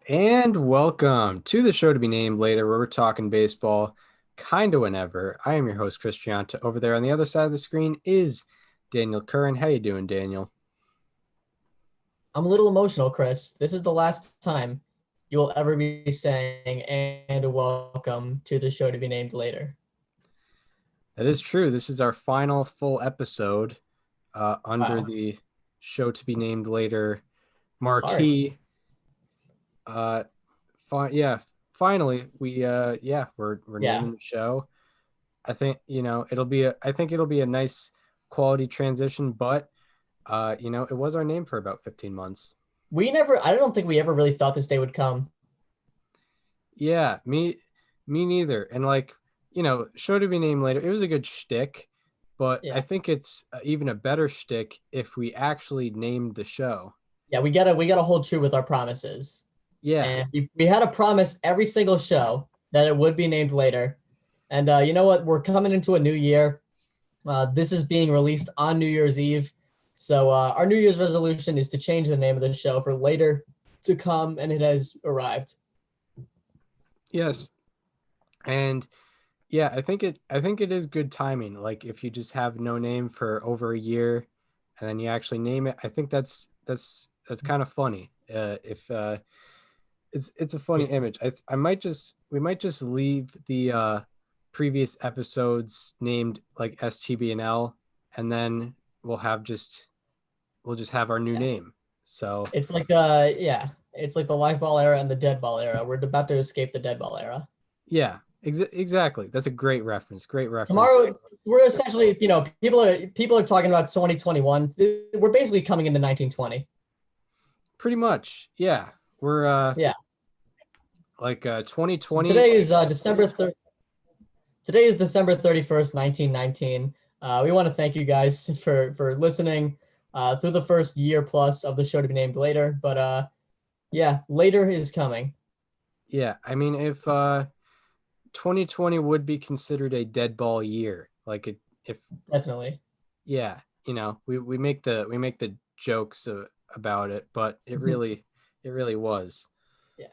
And welcome to the show to be named later, where we're talking baseball kind of whenever. I am your host, Chris Gianta. Over there on the other side of the screen is Daniel Curran. How you doing, Daniel? I'm a little emotional, Chris. This is the last time you will ever be saying and welcome to the show to be named later. That is true. This is our final full episode under Wow. the show to be named later It's hard. marquee. Uh, yeah, finally we're Yeah. naming the show. I think I think it'll be a nice quality transition, but it was our name for about 15 months. I don't think we ever really thought this day would come. Yeah, me neither. And show to be named later. It was a good shtick, but I Yeah. think it's even a better shtick if we actually named the show. Yeah, we gotta hold true with our promises. Yeah. And we had a promise every single show that it would be named later. And you know what? We're coming into a new year. This is being released on New Year's Eve. So our New Year's resolution is to change the name of the show for later to come, and it has arrived. Yes. And yeah, I think it is good timing. Like if you just have no name for over a year and then you actually name it, I think that's kind of funny. If It's a funny image. I might just we might just leave the previous episodes named like STBNL, and then we'll just have our new Yeah. name. So It's like the live ball era and the dead ball era. We're about to escape the dead ball era. yeah, exactly. That's a great reference. Great reference. Tomorrow we're essentially, people are talking about 2021. We're basically coming into 1920. Pretty much. Yeah. We're Yeah. like So 2020. today is December 31st, 1919. We want to thank you guys for listening through the first year plus of the show to be named later, but yeah, later is coming. Yeah, I mean if 2020 would be considered a dead ball year, like it if Definitely. yeah, we make the jokes about it, but it really was. Yeah.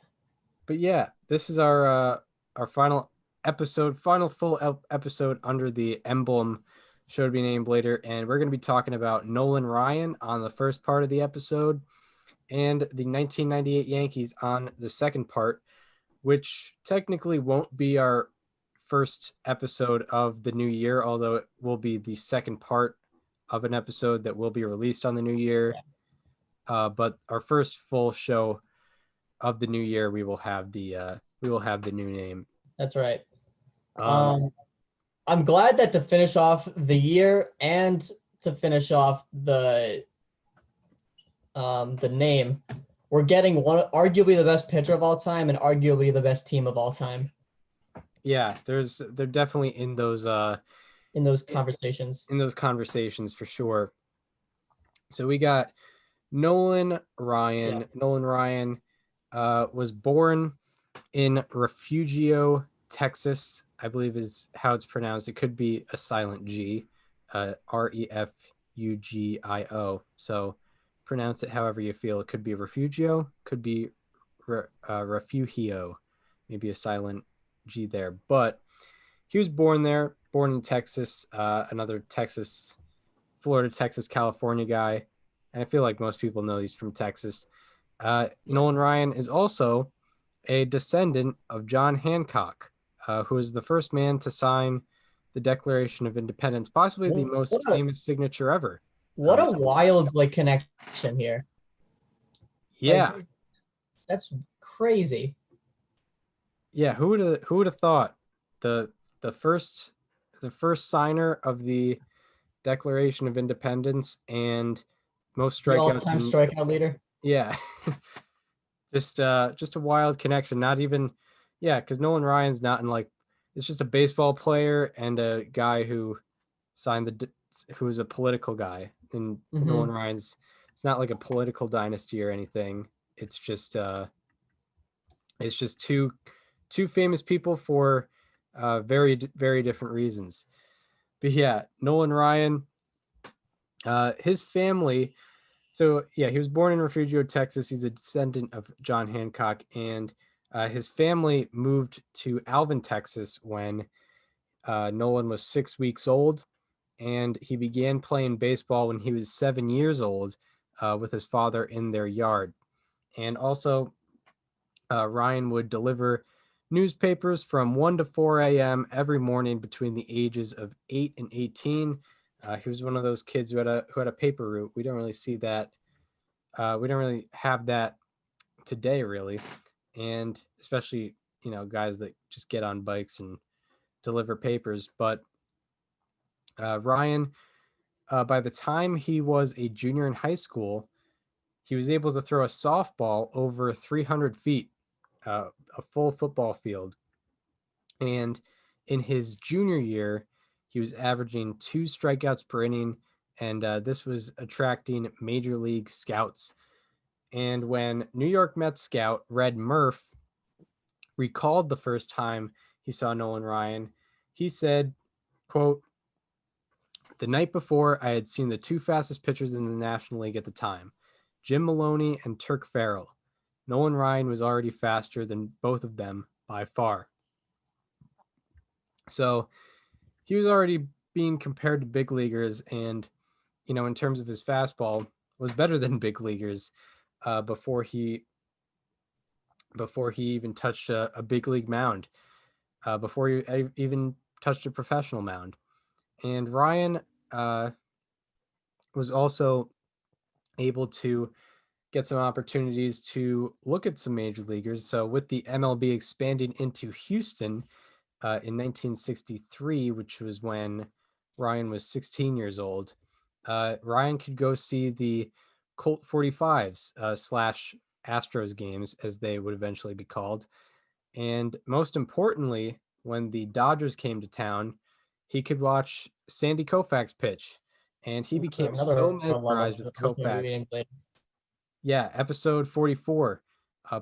But yeah, this is our final episode, final full episode under the emblem show to be named later, and we're going to be talking about Nolan Ryan on the first part of the episode and the 1998 Yankees on the second part, which technically won't be our first episode of the new year, although it will be the second part of an episode that will be released on the new year. Yeah. But our first full show of the new year, we will have the new name. That's right. Um, Um, I'm glad that to finish off the year and to finish off the name, we're getting one arguably the best pitcher of all time and arguably the best team of all time yeah, they're definitely in those conversations. in those conversations for sure. So we got Nolan Yeah. Ryan. Nolan Ryan was born in Refugio, Texas, I believe is how it's pronounced. It could be a silent G, Refugio. So pronounce it however you feel. It could be Refugio, could be Refugio, maybe a silent G there. But he was born there, born in Texas, another Texas, Florida, Texas, California guy. And I feel like most people know he's from Texas. Yeah. Nolan Ryan is also a descendant of John Hancock, who is the first man to sign the Declaration of Independence, possibly the What most a famous signature ever. what a wild like connection here. Yeah, Like that's crazy. yeah. Who would have thought the the first the first signer of the Declaration of Independence and most The strikeouts all-time in strikeout leader. yeah, just a wild connection. Not even yeah, because Nolan Ryan's not in like it's just a baseball player and a guy who signed who's a political guy. And Nolan Hmm. Ryan's it's not like a political dynasty or anything. It's just two famous people for very different reasons. But yeah, Nolan Ryan, his family So yeah, he was born in Refugio, Texas. He's a descendant of John Hancock, and his family moved to Alvin, Texas, when Nolan was 6 weeks old, and he began playing baseball when he was 7 years old with his father in their yard. And also, Ryan would deliver newspapers from 1 to 4 a.m. every morning between the ages of 8 and 18. He was one of those kids who had a paper route. We don't really see that. We don't really have that today, really, and especially guys that just get on bikes and deliver papers. But Ryan, by the time he was a junior in high school, he was able to throw a softball over 300 feet, a full football field. And in his junior year, he was averaging 2 strikeouts per inning, and this was attracting major league scouts. And when New York Mets scout Red Murph recalled the first time he saw Nolan Ryan, he said, quote, "The night before, I had seen the two fastest pitchers in the National League at the time, Jim Maloney and Turk Farrell. Nolan Ryan was already faster than both of them by far." So he was already being compared to big leaguers, and in terms of his fastball, was better than big leaguers uh, before he before he even touched a big league mound, before he even touched a professional mound. And Ryan uh, was also able to get some opportunities to look at some major leaguers. So with the MLB expanding into Houston in 1963, which was when Ryan was 16 years old, Ryan could go see the Colt 45s slash Astros games, as they would eventually be called. And most importantly, when the Dodgers came to town, he could watch Sandy Koufax pitch. And he became so Another alum mesmerized with of the Koufax. movie later. Yeah, episode 44,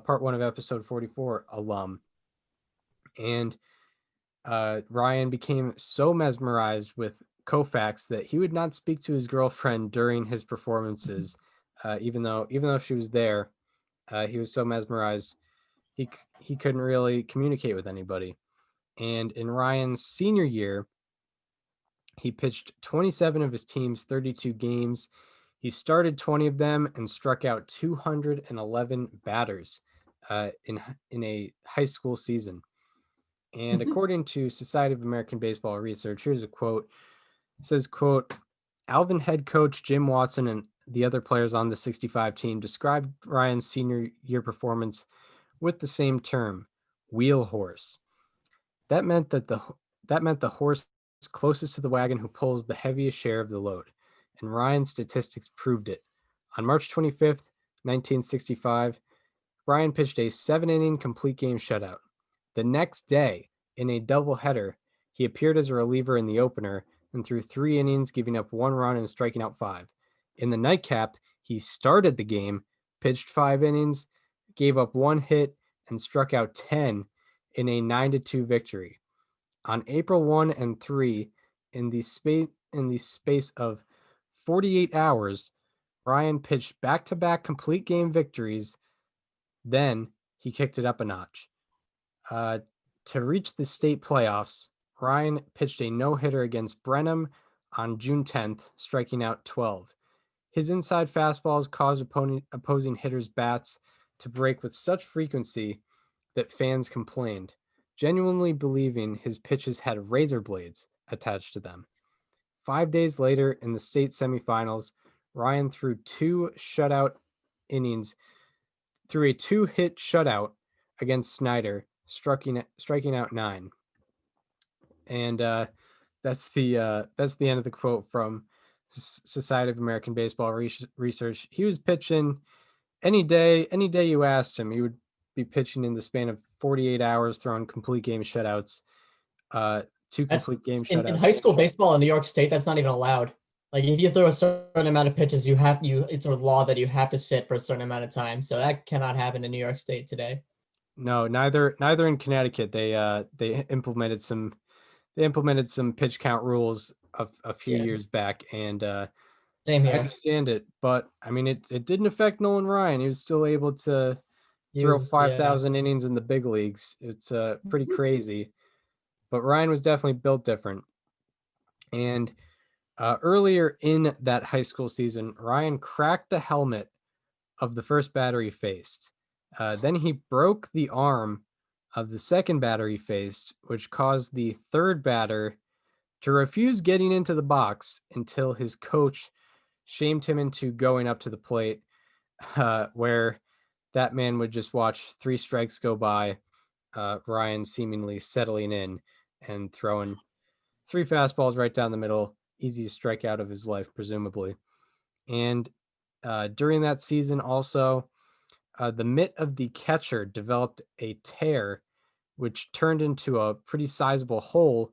part one of episode 44 alum. And Ryan became so mesmerized with Koufax that he would not speak to his girlfriend during his performances, even though she was there. He was so mesmerized he couldn't really communicate with anybody. And in Ryan's senior year, he pitched 27 of his team's 32 games. He started 20 of them and struck out 211 batters in a high school season. And according to Society of American Baseball Research, here's a quote. It says, quote, "Alvin head coach Jim Watson and the other players on the 65 team described Ryan's senior year performance with the same term, wheel horse. That meant that the horse closest to the wagon who pulls the heaviest share of the load, and Ryan's statistics proved it. On March 25th, 1965, Ryan pitched a 7-inning complete game shutout. The next day, in a doubleheader, he appeared as a reliever in the opener and threw 3 innings, giving up 1 run and striking out 5. In the nightcap, he started the game, pitched 5 innings, gave up 1 hit, and struck out 10 in a 9-2 victory. On April 1 and 3, in the space of 48 hours, Ryan pitched back-to-back complete game victories. Then he kicked it up a notch. Uh, to reach the state playoffs, Ryan pitched a no-hitter against Brenham on June 10th, striking out 12. His inside fastballs caused opposing hitters' bats to break with such frequency that fans complained, genuinely believing his pitches had razor blades attached to them. 5 days later, in the state semifinals, Ryan threw a 2-hit shutout against Snyder, striking out 9. And that's the end of the quote from Society of American Baseball Research. He was pitching any day you asked him. He would be pitching in the span of 48 hours, throwing complete game shutouts, two That's complete game in high shutouts. school baseball in New York State. That's not even allowed. Like if you throw a certain amount of pitches, it's a law that you have to sit for a certain amount of time. So that cannot happen in New York State today. No, neither in Connecticut. They implemented some pitch count rules a few Yeah. years back, and Same I here. understand it, but I mean, it didn't affect Nolan Ryan. He was still able to He throw was, yeah. 5,000 innings in the big leagues. It's pretty crazy, but Ryan was definitely built different. And earlier in that high school season, Ryan cracked the helmet of the first batter he faced. Then he broke the arm of the second batter he faced, which caused the third batter to refuse getting into the box until his coach shamed him into going up to the plate, where that man would just watch three strikes go by, Ryan seemingly settling in and throwing three fastballs right down the middle, easiest strikeout of his life, presumably. And during that season, also, the mitt of the catcher developed a tear, which turned into a pretty sizable hole,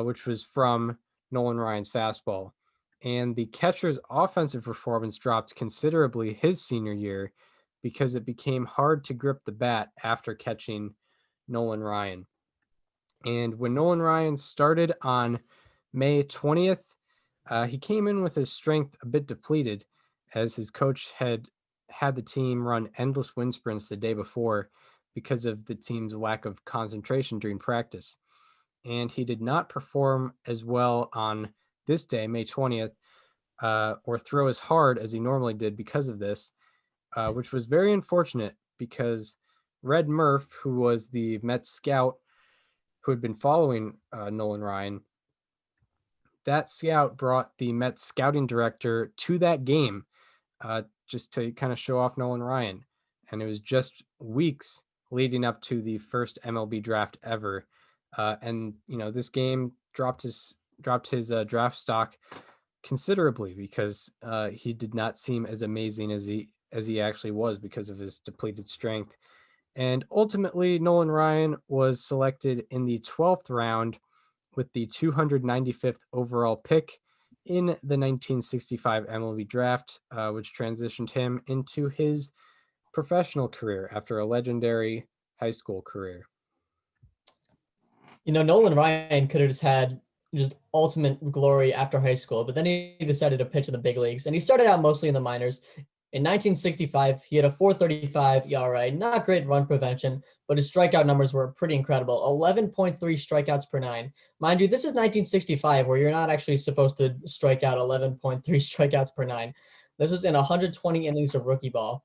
which was from Nolan Ryan's fastball. And the catcher's offensive performance dropped considerably his senior year because it became hard to grip the bat after catching Nolan Ryan. And when Nolan Ryan started on May 20th, he came in with his strength a bit depleted, as his coach had the team run endless wind sprints the day before because of the team's lack of concentration during practice. And he did not perform as well on this day, May 20th, or throw as hard as he normally did because of this, which was very unfortunate because Red Murph, who was the Mets scout who had been following Nolan Ryan, that scout brought the Mets scouting director to that game, just to kind of show off Nolan Ryan. And it was just weeks leading up to the first MLB draft ever. And this game dropped his draft stock considerably because he did not seem as amazing as he actually was because of his depleted strength. And ultimately, Nolan Ryan was selected in the 12th round with the 295th overall pick in the 1965 MLB draft, which transitioned him into his professional career after a legendary high school career. Nolan Ryan could have just had just ultimate glory after high school, but then he decided to pitch in the big leagues, and he started out mostly in the minors. In 1965, he had a 4.35 ERA, not great run prevention, but his strikeout numbers were pretty incredible. 11.3 strikeouts per nine. Mind you, this is 1965, where you're not actually supposed to strike out 11.3 strikeouts per nine. This was in 120 innings of rookie ball.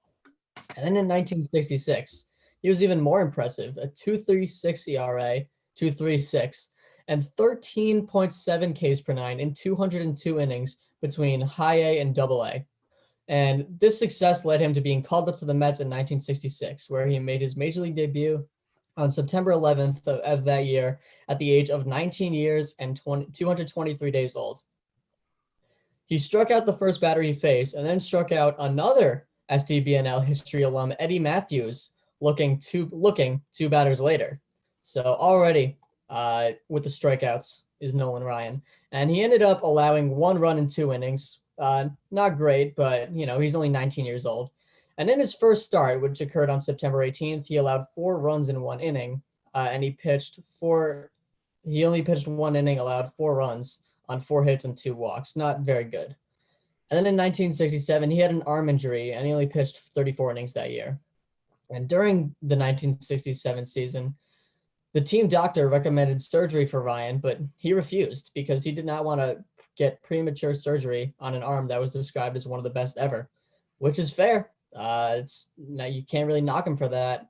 And then in 1966, he was even more impressive, a 2.36 ERA, 2.36, and 13.7 Ks per nine in 202 innings between high A and double A. And this success led him to being called up to the Mets in 1966, where he made his major league debut on September 11th of that year at the age of 19 years and 223 days old. He struck out the first batter he faced and then struck out another STBNL history alum, Eddie Matthews, looking two batters later. So already with the strikeouts is Nolan Ryan. And he ended up allowing one run in 2 innings. Not great, but he's only 19 years old. And in his first start, which occurred on September 18th, he allowed 4 runs in 1 inning, and he only pitched 1 inning, allowed 4 runs on 4 hits and 2 walks. Not very good. And then in 1967, he had an arm injury, and he only pitched 34 innings that year. And during the 1967 season, the team doctor recommended surgery for Ryan, but he refused because he did not want to get premature surgery on an arm that was described as one of the best ever, which is fair. You can't really knock him for that.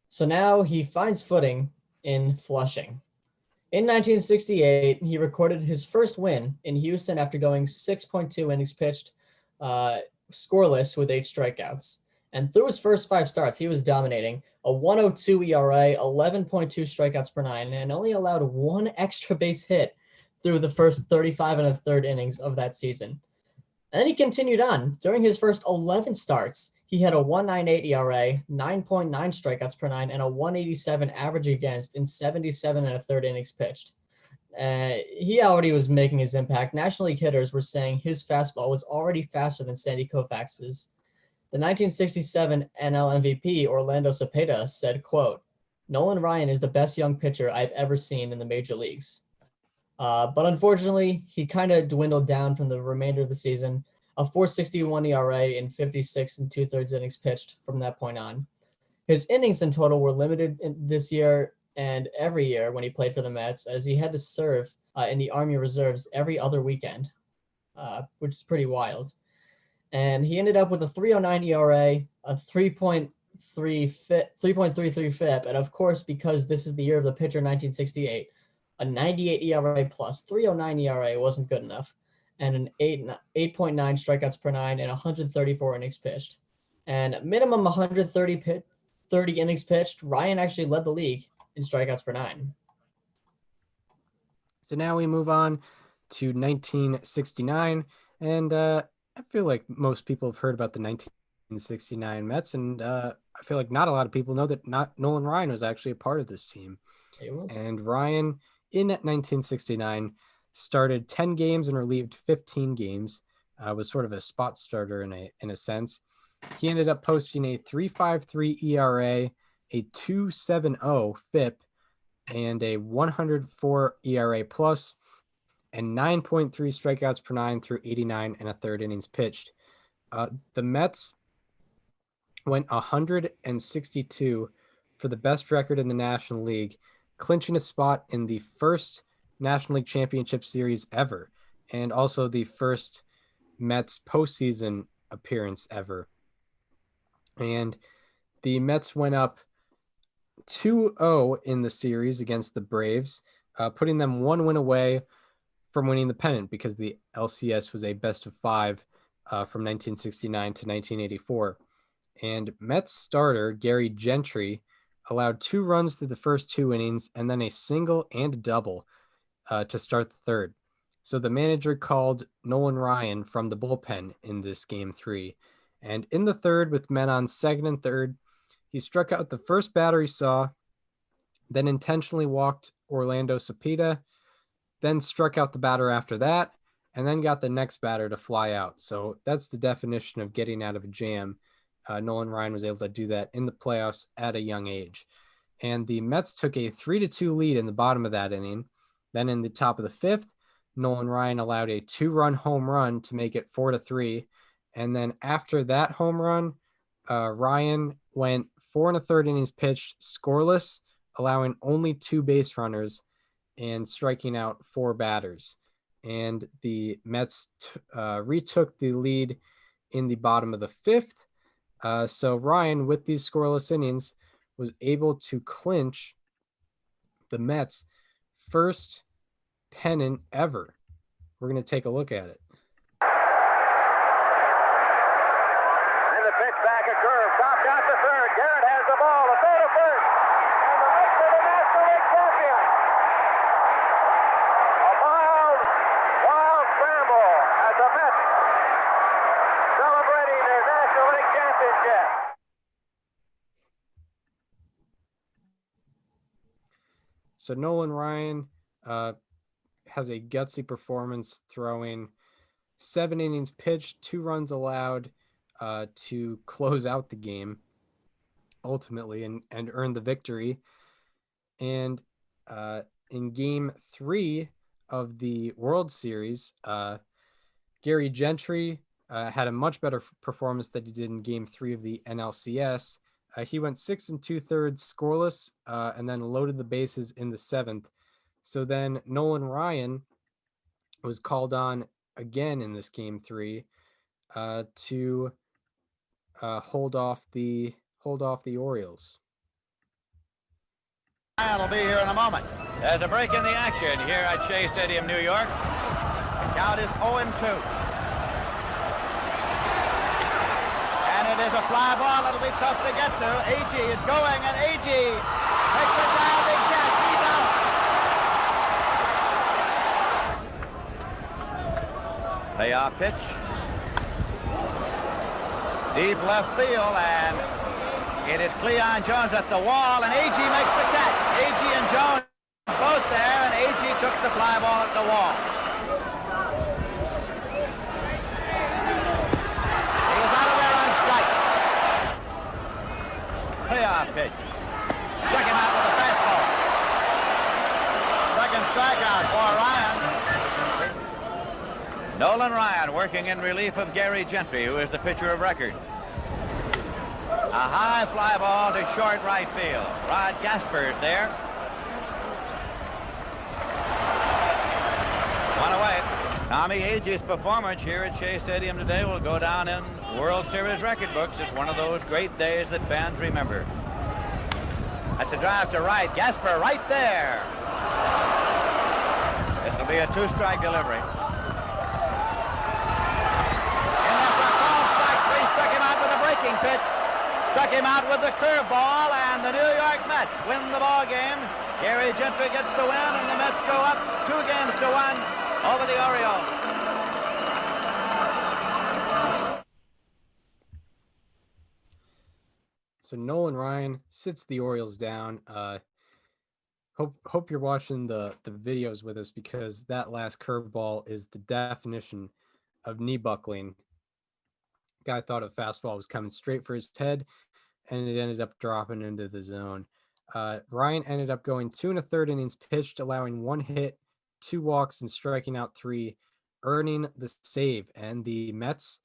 So now he finds footing in Flushing. In 1968, he recorded his first win in Houston after going 6.2 innings pitched, scoreless with 8 strikeouts. And through his first 5 starts, he was dominating. A 1.02 ERA, 11.2 strikeouts per nine, and only allowed 1 extra base hit through the first 35 and a third innings of that season. And then he continued on. During his first 11 starts, he had a 1.98 ERA, 9.9 strikeouts per nine, and a 187 average against in 77 and a third innings pitched. He already was making his impact. National League hitters were saying his fastball was already faster than Sandy Koufax's. The 1967 NL MVP, Orlando Cepeda, said, quote, "Nolan Ryan is the best young pitcher I've ever seen in the major leagues." But unfortunately, he kind of dwindled down from the remainder of the season. A 4.61 ERA in 56 and 2/3 innings pitched from that point on. His innings in total were limited this year and every year when he played for the Mets, as he had to serve in the Army Reserves every other weekend, which is pretty wild. And he ended up with a 3.09 ERA, a 3.33 FIP, and of course, because this is the year of the pitcher, 1968, a 98 ERA plus 3.09 ERA wasn't good enough, and an 8.9 strikeouts per nine and 134 innings pitched. And minimum 30 innings pitched, Ryan actually led the league in strikeouts per nine. So now we move on to 1969, and I feel like most people have heard about the 1969 Mets, and I feel like not a lot of people know that not Nolan Ryan was actually a part of this team. And Ryan, in 1969, started 10 games and relieved 15 games. Was sort of a spot starter in a sense. He ended up posting a 3.53 ERA, a 2.70 FIP, and a 104 ERA plus, and 9.3 strikeouts per nine through 89 and a third innings pitched. The Mets went 162 for the best record in the National League, clinching a spot in the first National League Championship Series ever, and also the first Mets postseason appearance ever. And the Mets went up 2-0 in the series against the Braves, putting them one win away from winning the pennant, because the LCS was a best of five from 1969 to 1984. And Mets starter Gary Gentry allowed 2 runs through the first 2 innings and then a single and a double to start the third. So the manager called Nolan Ryan from the bullpen in this game 3. And in the third, with men on second and third, he struck out the first batter he saw, then intentionally walked Orlando Cepeda, then struck out the batter after that, and then got the next batter to fly out. So that's the definition of getting out of a jam. Nolan Ryan was able to do that in the playoffs at a young age. And the Mets took a 3-2 lead in the bottom of that inning. Then in the top of the 5th, Nolan Ryan allowed a 2-run home run to make it 4-3. And then after that home run, Ryan went 4 1/3 innings pitched, scoreless, allowing only 2 base runners and striking out 4 batters. And the Mets retook the lead in the bottom of the 5th. So Ryan, with these scoreless innings, was able to clinch the Mets' first pennant ever. We're going to take a look at it. And the pitch back a curve, chopped out to third. Garrett has the ball, a throw to first, and the Mets are the National League champions. A wild scramble as the Mets celebrating their National League championship. So Nolan Ryan has a gutsy performance, throwing 7 innings pitched, 2 runs allowed to close out the game ultimately and earn the victory. And in game 3 of the World Series, Gary Gentry had a much better performance than he did in game 3 of the NLCS. He went 6 2/3 scoreless and then loaded the bases in the 7th. So then Nolan Ryan was called on again in this game 3 to hold off the Orioles. Ryan will be here in a moment. There's a break in the action here at Shea Stadium, New York. The count is 0-2. And it is a fly ball. It'll be tough to get to. A.G. is going, and A.G. makes a diving catch. He's out. Payoff pitch. Deep left field, and it is Cleon Jones at the wall, and A.G. makes the catch. A.G. and Jones both there, and A.G. took the fly ball at the wall. He was out of there on strikes. Payoff pitch. Struck him out with a fastball. Struck second strikeout for Ryan. Nolan Ryan working in relief of Gary Gentry, who is the pitcher of record. A high fly ball to short right field. Rod Gasper's there. One away. Tommy Agee's performance here at Shea Stadium today will go down in World Series record books as one of those great days that fans remember. That's a drive to right. Gasper right there. This will be a two-strike delivery. In there for a call, strike three. Struck him out with a breaking pitch. Struck him out with the curveball, and the New York Mets win the ball game. Gary Gentry gets the win, and the Mets go up 2-1 over the Orioles. So Nolan Ryan sits the Orioles down. Hope you're watching the videos with us, because that last curveball is the definition of knee buckling. Guy thought a fastball was coming straight for his head, and it ended up dropping into the zone. Ryan ended up going 2 1/3 innings pitched, allowing 1 hit, 2 walks, and striking out 3, earning the save. And the Mets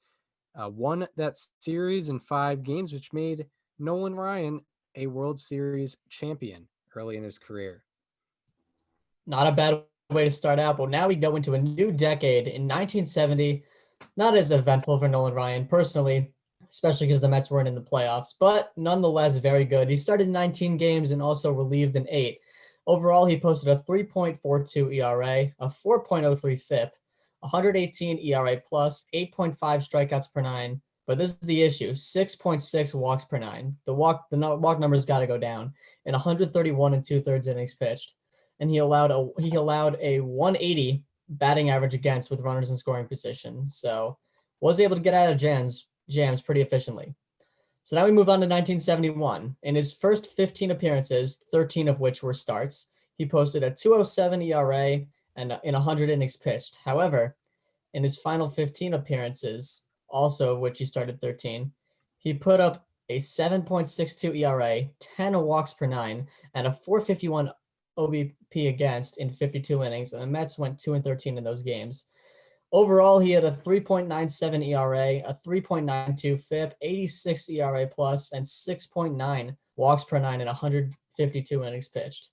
won that series in 5 games, which made Nolan Ryan a World Series champion early in his career. Not a bad way to start out, but now we go into a new decade in 1970. Not as eventful for Nolan Ryan personally, especially because the Mets weren't in the playoffs, but nonetheless very good. He started 19 games and also relieved in 8. Overall, he posted a 3.42 ERA, a 4.03 FIP, 118 ERA plus, 8.5 strikeouts per 9. But this is the issue: 6.6 walks per 9. The walk numbers got to go down in 131 2/3 innings pitched, and he allowed a 180 batting average against with runners in scoring position. So was able to get out of jams pretty efficiently. So now we move on to 1971. In his first 15 appearances, 13 of which were starts, he posted a 2.07 ERA and in 100 innings pitched. However, in his final 15 appearances, also of which he started 13, he put up a 7.62 ERA, 10 walks per 9, and a 451 OBP against in 52 innings, and the Mets went 2-13 in those games. Overall, he had a 3.97 ERA, a 3.92 FIP, 86 ERA plus, and 6.9 walks per 9 in 152 innings pitched.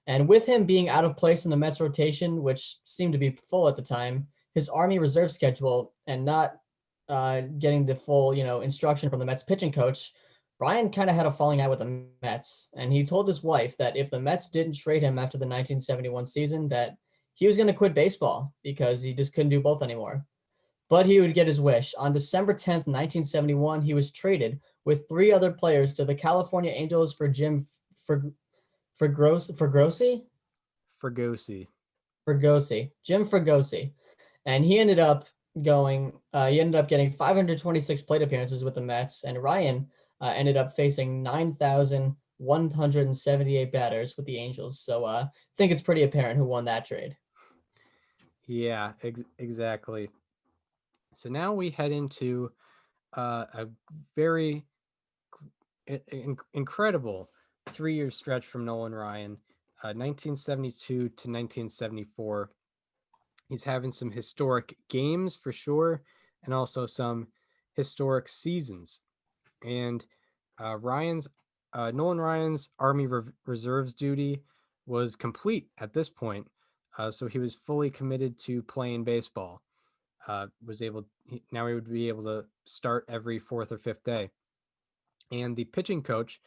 And with him being out of place in the Mets rotation, which seemed to be full at the time, his Army reserve schedule, and not getting the full, instruction from the Mets pitching coach, Ryan kind of had a falling out with the Mets, and he told his wife that if the Mets didn't trade him after the 1971 season, that he was going to quit baseball because he just couldn't do both anymore. But he would get his wish. On December 10th, 1971, he was traded with 3 other players to the California Angels for Jim Fregosi, Jim Fregosi, and he ended up getting 526 plate appearances with the Mets, and Ryan ended up facing 9,178 batters with the Angels. So I think it's pretty apparent who won that trade. Yeah, exactly. So now we head into a very incredible 3-year stretch from Nolan Ryan, 1972 to 1974. He's having some historic games for sure, and also some historic seasons. And Nolan Ryan's Army Reserves duty was complete at this point, so he was fully committed to playing baseball. Now he would be able to start every 4th or 5th day. And the pitching coach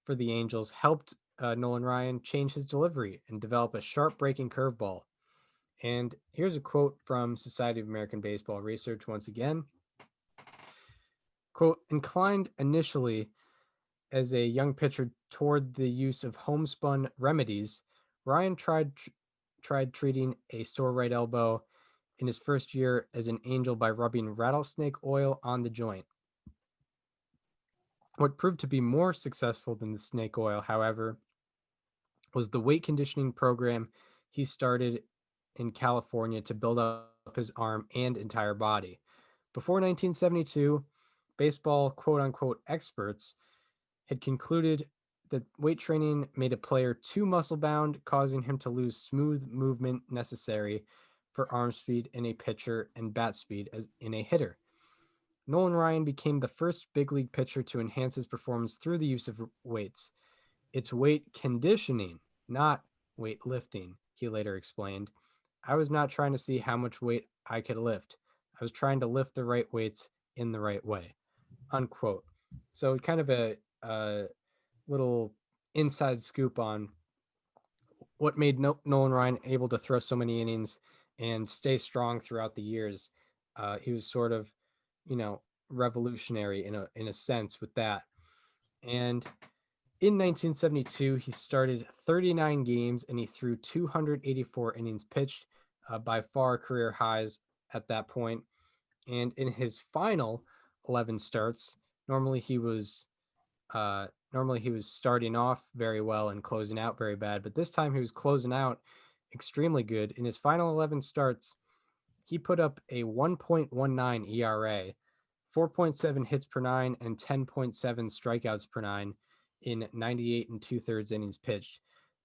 for the Angels helped Nolan Ryan change his delivery and develop a sharp breaking curveball. And here's a quote from Society of American Baseball Research once again. Quote, inclined initially as a young pitcher toward the use of homespun remedies, Ryan tried treating a sore right elbow in his first year as an Angel by rubbing rattlesnake oil on the joint. What proved to be more successful than the snake oil, however, was the weight conditioning program he started in California to build up his arm and entire body. Before 1972, baseball quote-unquote experts had concluded that weight training made a player too muscle bound, causing him to lose smooth movement necessary for arm speed in a pitcher and bat speed as in a hitter. Nolan Ryan became the first big league pitcher to enhance his performance through the use of weights. It's weight conditioning, not weight lifting, he later explained. I was not trying to see how much weight I could lift. I was trying to lift the right weights in the right way. Unquote. So kind of a little inside scoop on what made Nolan Ryan able to throw so many innings and stay strong throughout the years. He was sort of, revolutionary in a sense with that. And in 1972, he started 39 games and he threw 284 innings pitched, by far career highs at that point. And in his final 11 starts, normally he was starting off very well and closing out very bad, but this time he was closing out extremely good. In his final 11 starts, he put up a 1.19 ERA, 4.7 hits per nine, and 10.7 strikeouts per nine in 98 and 2/3 innings pitched.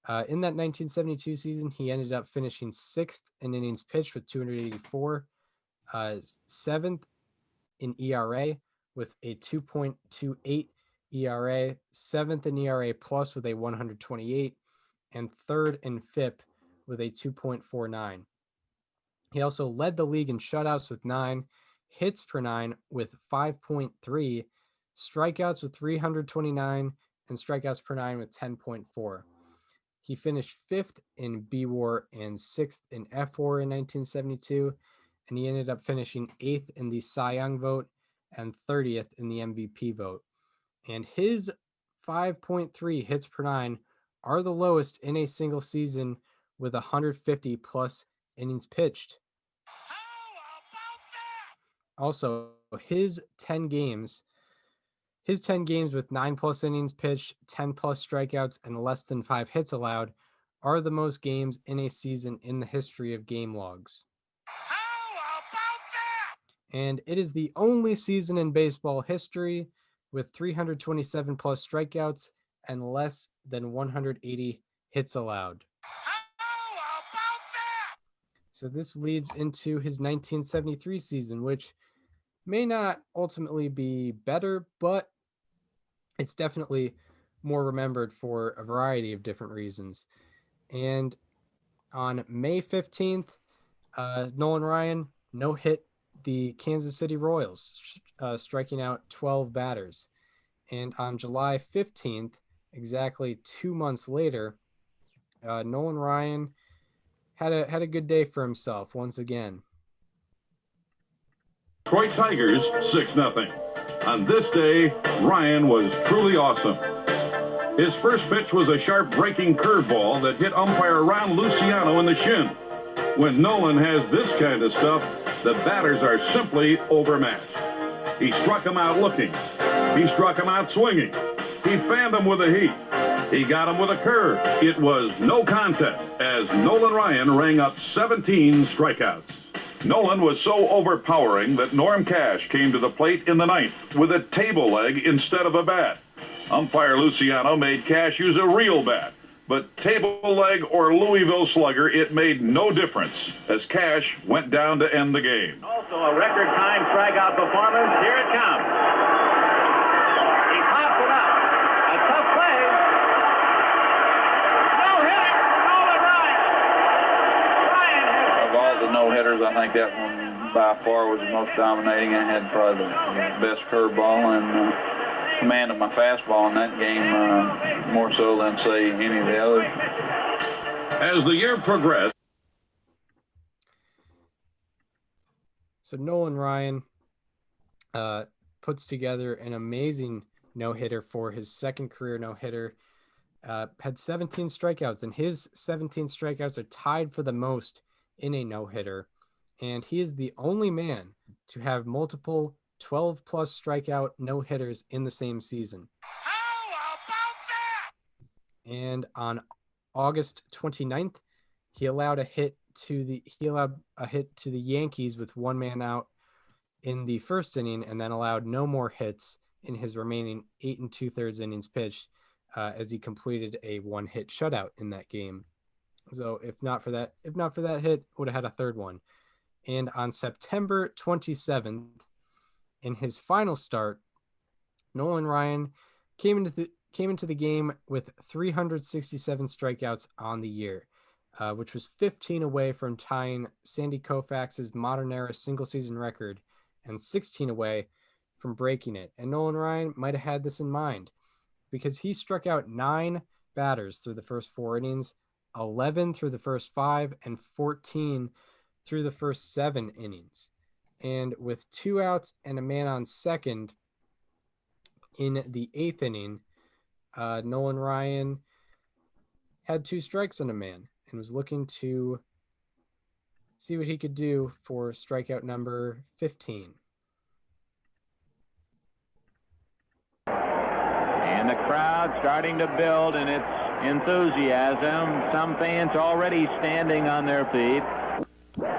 In that 1972 season, he ended up finishing sixth in innings pitched with 284, seventh in ERA with a 2.28 ERA, seventh in ERA plus with a 128, and third in FIP with a 2.49. He also led the league in shutouts with 9, hits per 9 with 5.3, strikeouts with 329, and strikeouts per 9 with 10.4. He finished 5th in B WAR and 6th in F WAR in 1972, and he ended up finishing 8th in the Cy Young vote and 30th in the MVP vote. And his 5.3 hits per 9 are the lowest in a single season with 150 plus innings pitched. Also, his 10 games with 9 plus innings pitched, 10 plus strikeouts, and less than 5 hits allowed are the most games in a season in the history of game logs. And it is the only season in baseball history with 327 plus strikeouts and less than 180 hits allowed. So this leads into his 1973 season, which may not ultimately be better, but it's definitely more remembered for a variety of different reasons. And on May 15th, Nolan Ryan no-hit the Kansas City Royals, striking out 12 batters. And on July 15th, exactly 2 months later, Nolan Ryan had a good day for himself once again. Detroit Tigers 6-0. On this day, Ryan was truly awesome. His first pitch was a sharp breaking curveball that hit umpire Ron Luciano in the shin. When Nolan has this kind of stuff, the batters are simply overmatched. He struck him out looking. He struck him out swinging. He fanned him with a heat. He got him with a curve. It was no contest as Nolan Ryan rang up 17 strikeouts. Nolan was so overpowering that Norm Cash came to the plate in the ninth with a table leg instead of a bat. Umpire Luciano made Cash use a real bat, but table leg or Louisville slugger, it made no difference as Cash went down to end the game. Also a record time strikeout performance. Here it comes. He pops it up. A tough play. No hitter for Nolan Ryan. Of all the no-hitters, I think that one by far was the most dominating. I had probably the best curveball and command of my fastball in that game, more so than, say, any of the others. As the year progressed. So Nolan Ryan puts together an amazing no-hitter for his second career no-hitter. Had 17 strikeouts, and his 17 strikeouts are tied for the most in a no-hitter. And he is the only man to have multiple 12-plus strikeout no-hitters in the same season. How about that? And on August 29th, he allowed a hit to the Yankees with one man out in the first inning, and then allowed no more hits in his remaining 8 2/3 innings pitched. as he completed a one-hit shutout in that game. So if not for that hit, would have had a third one. And on September 27th, in his final start, Nolan Ryan came into the game with 367 strikeouts on the year, which was 15 away from tying Sandy Koufax's modern era single season record and 16 away from breaking it. And Nolan Ryan might have had this in mind because he struck out 9 batters through the first 4 innings, 11 through the first 5, and 14 through the first 7 innings. And with 2 outs and a man on second in the 8th inning, Nolan Ryan had 2 strikes on a man and was looking to see what he could do for strikeout number 15. And the crowd starting to build in its enthusiasm. Some fans already standing on their feet.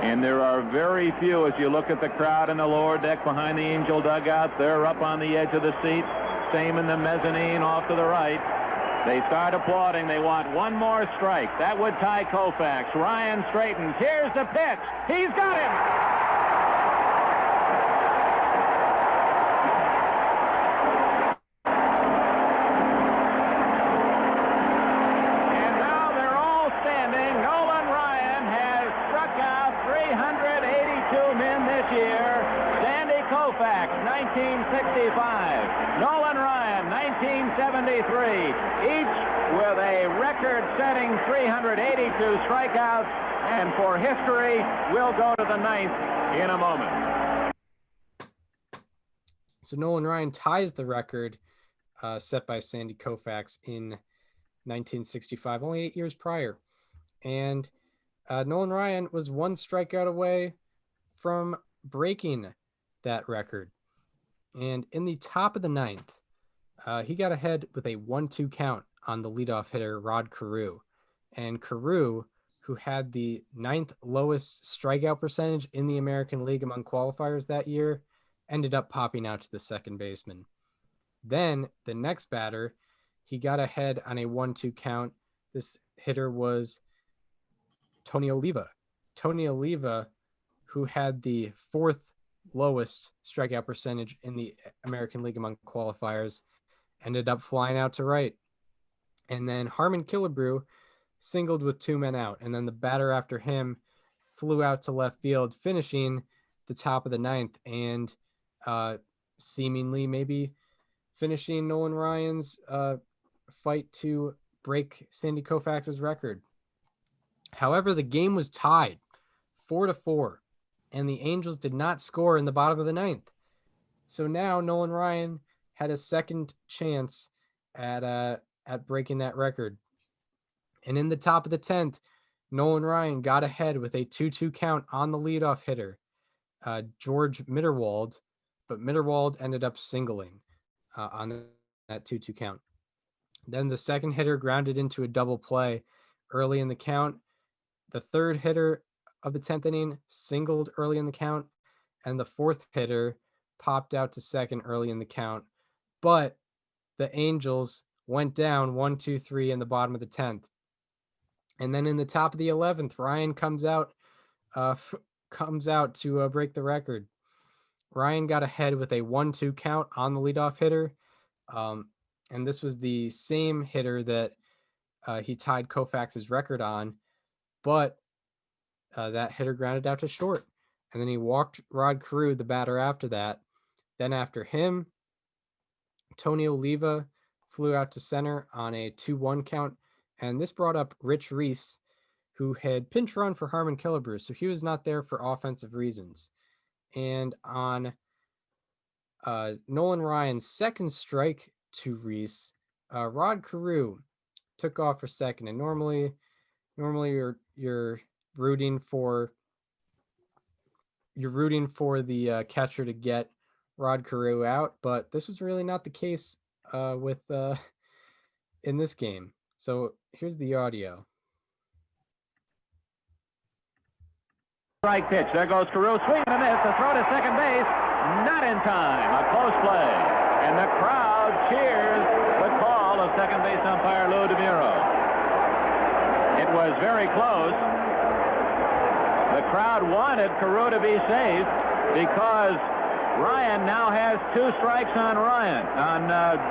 And there are very few, as you look at the crowd in the lower deck behind the Angel dugout. They're up on the edge of the seat. Same in the mezzanine off to the right. They start applauding. They want one more strike. That would tie Koufax. Ryan straightens. Here's the pitch. He's got him. Koufax, 1965. Nolan Ryan, 1973. Each with a record-setting 382 strikeouts. And for history, we'll go to the 9th in a moment. So Nolan Ryan ties the record set by Sandy Koufax in 1965, only 8 years prior. And Nolan Ryan was 1 strikeout away from breaking that record. And in the top of the 9th, he got ahead with a 1-2 count on the leadoff hitter, Rod Carew. And Carew, who had the 9th lowest strikeout percentage in the American League among qualifiers that year, ended up popping out to the second baseman. Then the next batter, he got ahead on a 1-2 count. This hitter was Tony Oliva. Tony Oliva, who had the 4th lowest strikeout percentage in the American League among qualifiers, ended up flying out to right. And then Harmon Killebrew singled with 2 men out. And then the batter after him flew out to left field, finishing the top of the 9th and seemingly maybe finishing Nolan Ryan's fight to break Sandy Koufax's record. However, the game was tied 4-4. And the Angels did not score in the bottom of the 9th. So now Nolan Ryan had a second chance at breaking that record. And in the top of the 10th, Nolan Ryan got ahead with a 2-2 count on the leadoff hitter, George Mitterwald, but Mitterwald ended up singling on that 2-2 count. Then the second hitter grounded into a double play early in the count. The third hitter of the 10th inning singled early in the count, and the 4th hitter popped out to second early in the count. But the Angels went down 1-2-3 in the bottom of the 10th. And then in the top of the 11th, Ryan comes out to break the record. Ryan got ahead with a 1-2 count on the leadoff hitter. And this was the same hitter that he tied Koufax's record on, but that hitter grounded out to short. And then he walked Rod Carew, the batter, after that. Then after him, Tony Oliva flew out to center on a 2-1 count. And this brought up Rich Reese, who had pinch run for Harmon Killebrew, so he was not there for offensive reasons. And on Nolan Ryan's second strike to Reese, Rod Carew took off for second. And normally you're rooting for the catcher to get Rod Carew out, but this was really not the case in this game. So here's the audio. Strike pitch. There goes Carew. Swing and a miss. The throw to second base. Not in time. A close play. And the crowd cheers the call of of second base umpire Lou DeMuro. It was very close. The crowd wanted Carew to be safe because Ryan now has 2 strikes on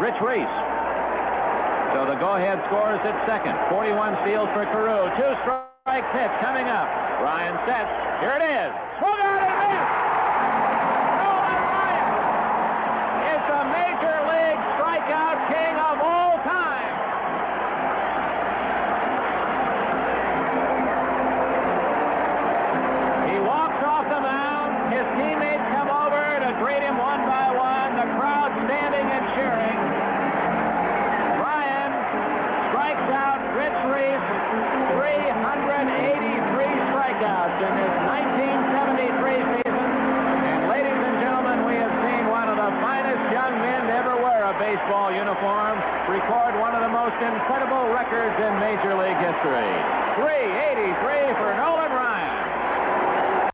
Rich Reese. So the go-ahead score is at second. 41 steals for Carew. 2-strike pitch coming up. Ryan sets. Here it is. Swung out and missed. Nolan Ryan is the Major League strikeout king of all time. He walks off the mound. His teammates come over to greet him one by one. The crowd standing and cheering. Ryan strikes out Rich Reese 383 strikeouts in his 1973 season. And ladies and gentlemen, we have seen one of the finest young men to ever wear a baseball uniform record one of the most incredible records in Major League history. 383 for Nolan Ryan.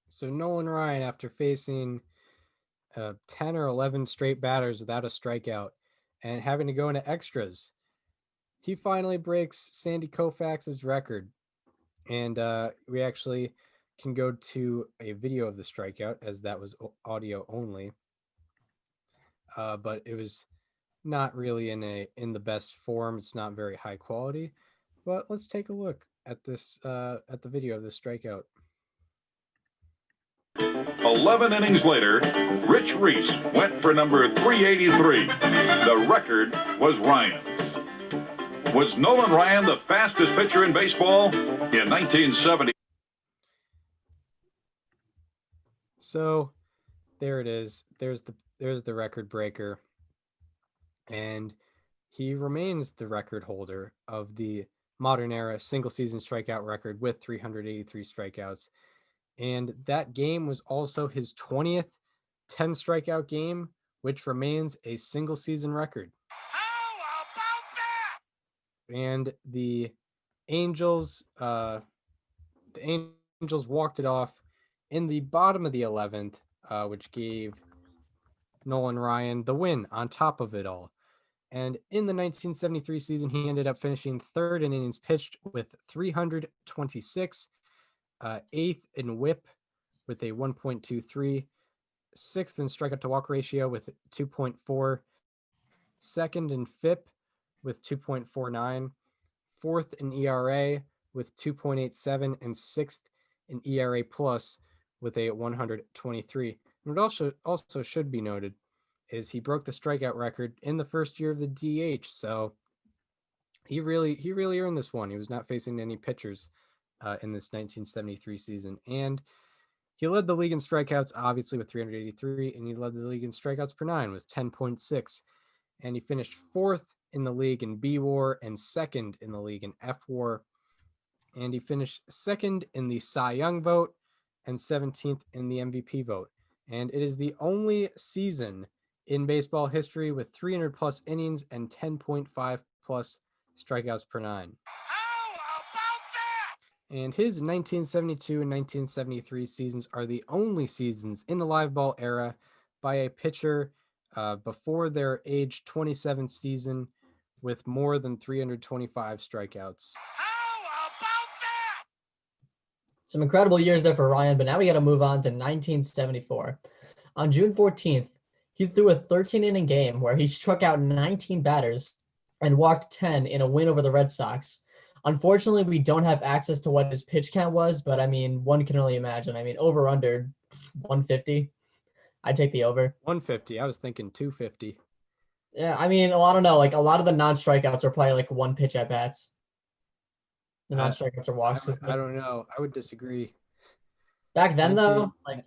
So Nolan Ryan, after facing 10 or 11 straight batters without a strikeout and having to go into extras, he finally breaks Sandy Koufax's record. And we actually can go to a video of the strikeout, as that was audio only. But it was not really in the best form. It's not very high quality. But let's take a look at this at the video of this strikeout. 11 innings later, Rich Reese went for number 383. The record was Ryan's. Was Nolan Ryan the fastest pitcher in baseball in 1970? So there it is. There's the record breaker. And he remains the record holder of the modern era single season strikeout record with 383 strikeouts. And that game was also his 20th 10 strikeout game, which remains a single season record. How about that? And the Angels walked it off in the bottom of the 11th, which gave Nolan Ryan the win on top of it all. And in the 1973 season, he ended up finishing third in innings pitched with 326, eighth in WHIP with a 1.23, sixth in strikeout to walk ratio with 2.4, second in FIP with 2.49, fourth in ERA with 2.87, and sixth in ERA plus with a 123. And what also should be noted is he broke the strikeout record in the first year of the DH. So he really earned this one. He was not facing any pitchers in this 1973 season. And he led the league in strikeouts, obviously, with 383, and he led the league in strikeouts per nine with 10.6. And he finished fourth in the league in B WAR and second in the league in F WAR. And he finished second in the Cy Young vote and 17th in the MVP vote. And it is the only season in baseball history with 300 plus innings and 10.5 plus strikeouts per nine. How about that? And his 1972 and 1973 seasons are the only seasons in the live ball era by a pitcher before their age 27 season with more than 325 strikeouts. How about that? Some incredible years there for Ryan, but now we got to move on to 1974. On June 14th, he threw a 13-inning game where he struck out 19 batters and walked 10 in a win over the Red Sox. Unfortunately, we don't have access to what his pitch count was, but I mean, one can only imagine. I mean, over under 150. I'd take the over. 150. I was thinking 250. Yeah, I mean, I don't know. Like a lot of the non-strikeouts are probably like one pitch at bats. The non-strikeouts are walks. I don't know. I would disagree. Back then, though, like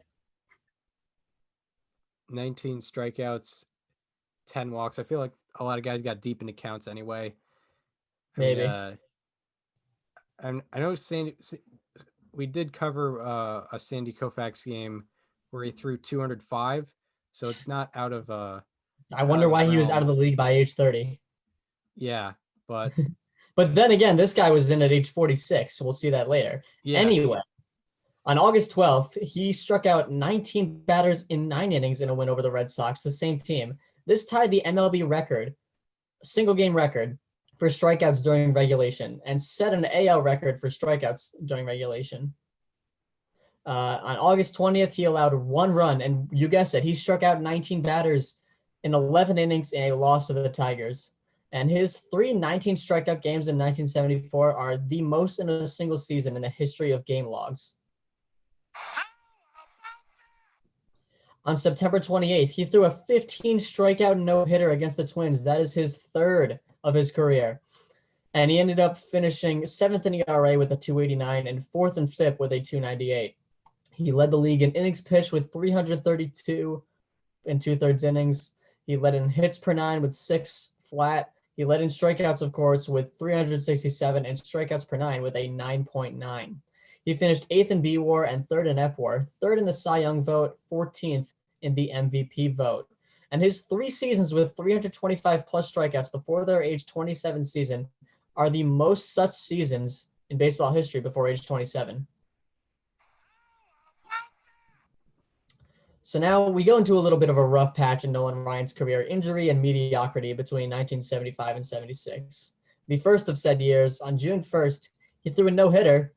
19 strikeouts, 10 walks. I feel like a lot of guys got deep into counts anyway. Maybe. I know we did cover a Sandy Koufax game where he threw 205, so it's not out of I wonder why he was out of the league by age 30. Yeah, but but then again, this guy was in at age 46, so we'll see that later. Yeah. Anyway, on August 12th, he struck out 19 batters in 9 innings in a win over the Red Sox, the same team. This tied the MLB record single game record for strikeouts during regulation and set an AL record for strikeouts during regulation. On August 20th, he allowed 1 run, and you guessed it, he struck out 19 batters in 11 innings in a loss to the Tigers. And his 19 strikeout games in 1974 are the most in a single season in the history of game logs. On September 28th, he threw a 15 strikeout no-hitter against the Twins. That is his 3rd of his career. And he ended up finishing 7th in ERA with a 289 and 4th and 5th with a 298. He led the league in innings pitched with 332 and 2/3 innings. He led in hits per 9 with 6 flat. He led in strikeouts, of course, with 367 and strikeouts per 9 with a 9.9. He finished 8th in B WAR and 3rd in F WAR, 3rd in the Cy Young vote, 14th in the MVP vote. And his 3 seasons with 325 plus strikeouts before their age 27 season are the most such seasons in baseball history before age 27. So now we go into a little bit of a rough patch in Nolan Ryan's career, injury and mediocrity between 1975 and 76. The first of said years, on June 1st, he threw a no-hitter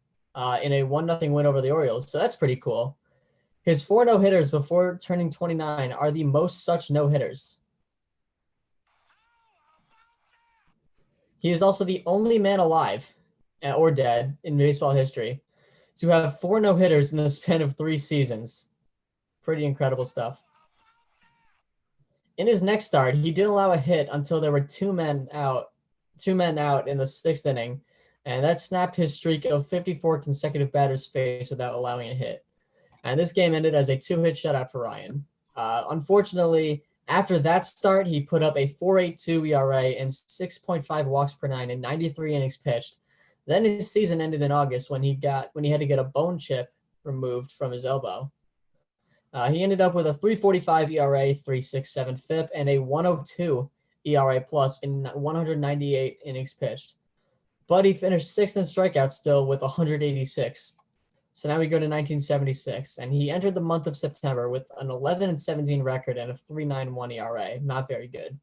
in a 1-0 win over the Orioles, so that's pretty cool. His 4 no-hitters before turning 29 are the most such no-hitters. He is also the only man alive or dead in baseball history to have 4 no-hitters in the span of 3 seasons. Pretty incredible stuff. In his next start, he didn't allow a hit until there were 2 men out in the 6th inning, and that snapped his streak of 54 consecutive batters faced without allowing a hit. And this game ended as a 2-hit shutout for Ryan. Unfortunately, after that start, he put up a 4.82 ERA and 6.5 walks per 9 in 93 innings pitched. Then his season ended in August when he had to get a bone chip removed from his elbow. He ended up with a 3.45 ERA, 3.67 FIP, and a 1.02 ERA plus in 198 innings pitched. But he finished 6th in strikeouts still with 186. So now we go to 1976, and he entered the month of September with an 11-17 record and a 3.91 ERA. Not very good.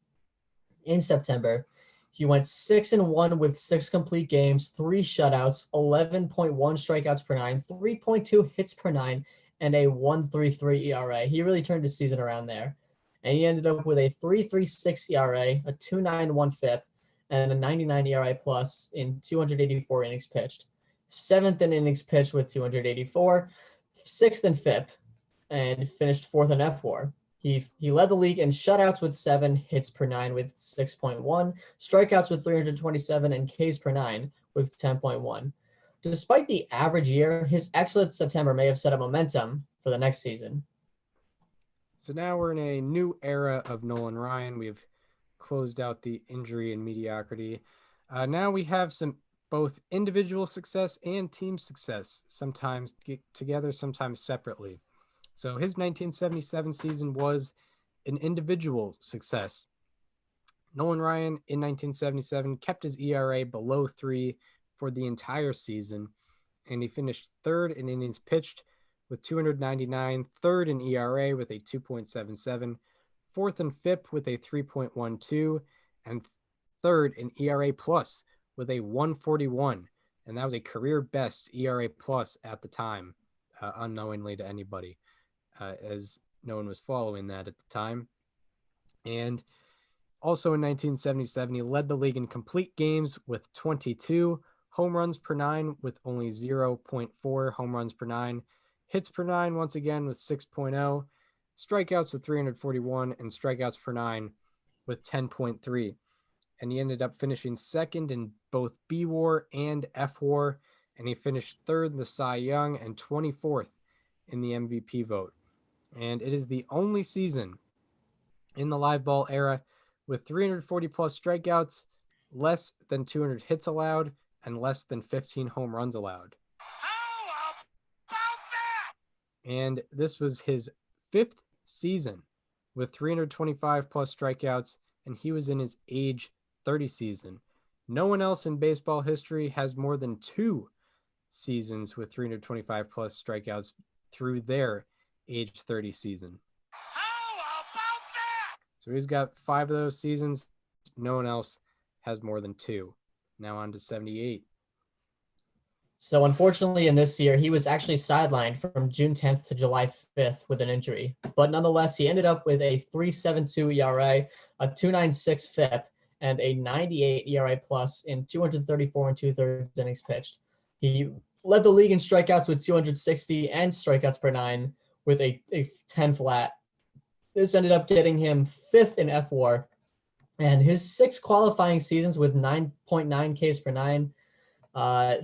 In September, he went 6-1 with 6 complete games, 3 shutouts, 11.1 strikeouts per 9, 3.2 hits per 9, and a 1.33 ERA. He really turned his season around there. And he ended up with a 3.36 ERA, a 2.91 FIP, and a 99 ERA plus in 284 innings pitched. 7th in innings pitched with 284, 6th in FIP, and finished 4th in F WAR. He led the league in shutouts with 7, hits per 9 with 6.1, strikeouts with 327, and Ks per 9 with 10.1. Despite the average year, his excellent September may have set a momentum for the next season. So now we're in a new era of Nolan Ryan. We've closed out the injury and mediocrity. Now we have some both individual success and team success, sometimes together, sometimes separately. So his 1977 season was an individual success. Nolan Ryan in 1977 kept his ERA below 3 for the entire season, and he finished 3rd in innings pitched with 299, 3rd in ERA with a 2.77, 4th in FIP with a 3.12, and 3rd in ERA plus with a 1.41, and that was a career best ERA plus at the time, unknowingly to anybody, as no one was following that at the time. And also in 1977, he led the league in complete games with 22, home runs per 9 with only 0.4 home runs per 9, hits per 9 once again with 6.0, strikeouts with 341, and strikeouts per 9 with 10.3. And he ended up finishing 2nd in both B WAR and F WAR, and he finished 3rd in the Cy Young and 24th in the MVP vote. And it is the only season in the live ball era with 340 plus strikeouts, less than 200 hits allowed, and less than 15 home runs allowed. How about that? And this was his 5th season with 325 plus strikeouts, and he was in his age 30 season. No one else in baseball history has more than 2 seasons with 325 plus strikeouts through their age 30 season. How about that? So he's got 5 of those seasons. no one else has more than 2. Now on to 78. So unfortunately, in this year, he was actually sidelined from June 10th to July 5th with an injury. But nonetheless, he ended up with a 3.72 ERA, a 2.96 FIP, and a 98 ERA plus in 234 and 2/3 innings pitched. He led the league in strikeouts with 260 and strikeouts per 9 with a 10 flat. This ended up getting him 5th in FWAR, and his 6 qualifying seasons with 9.9 Ks per 9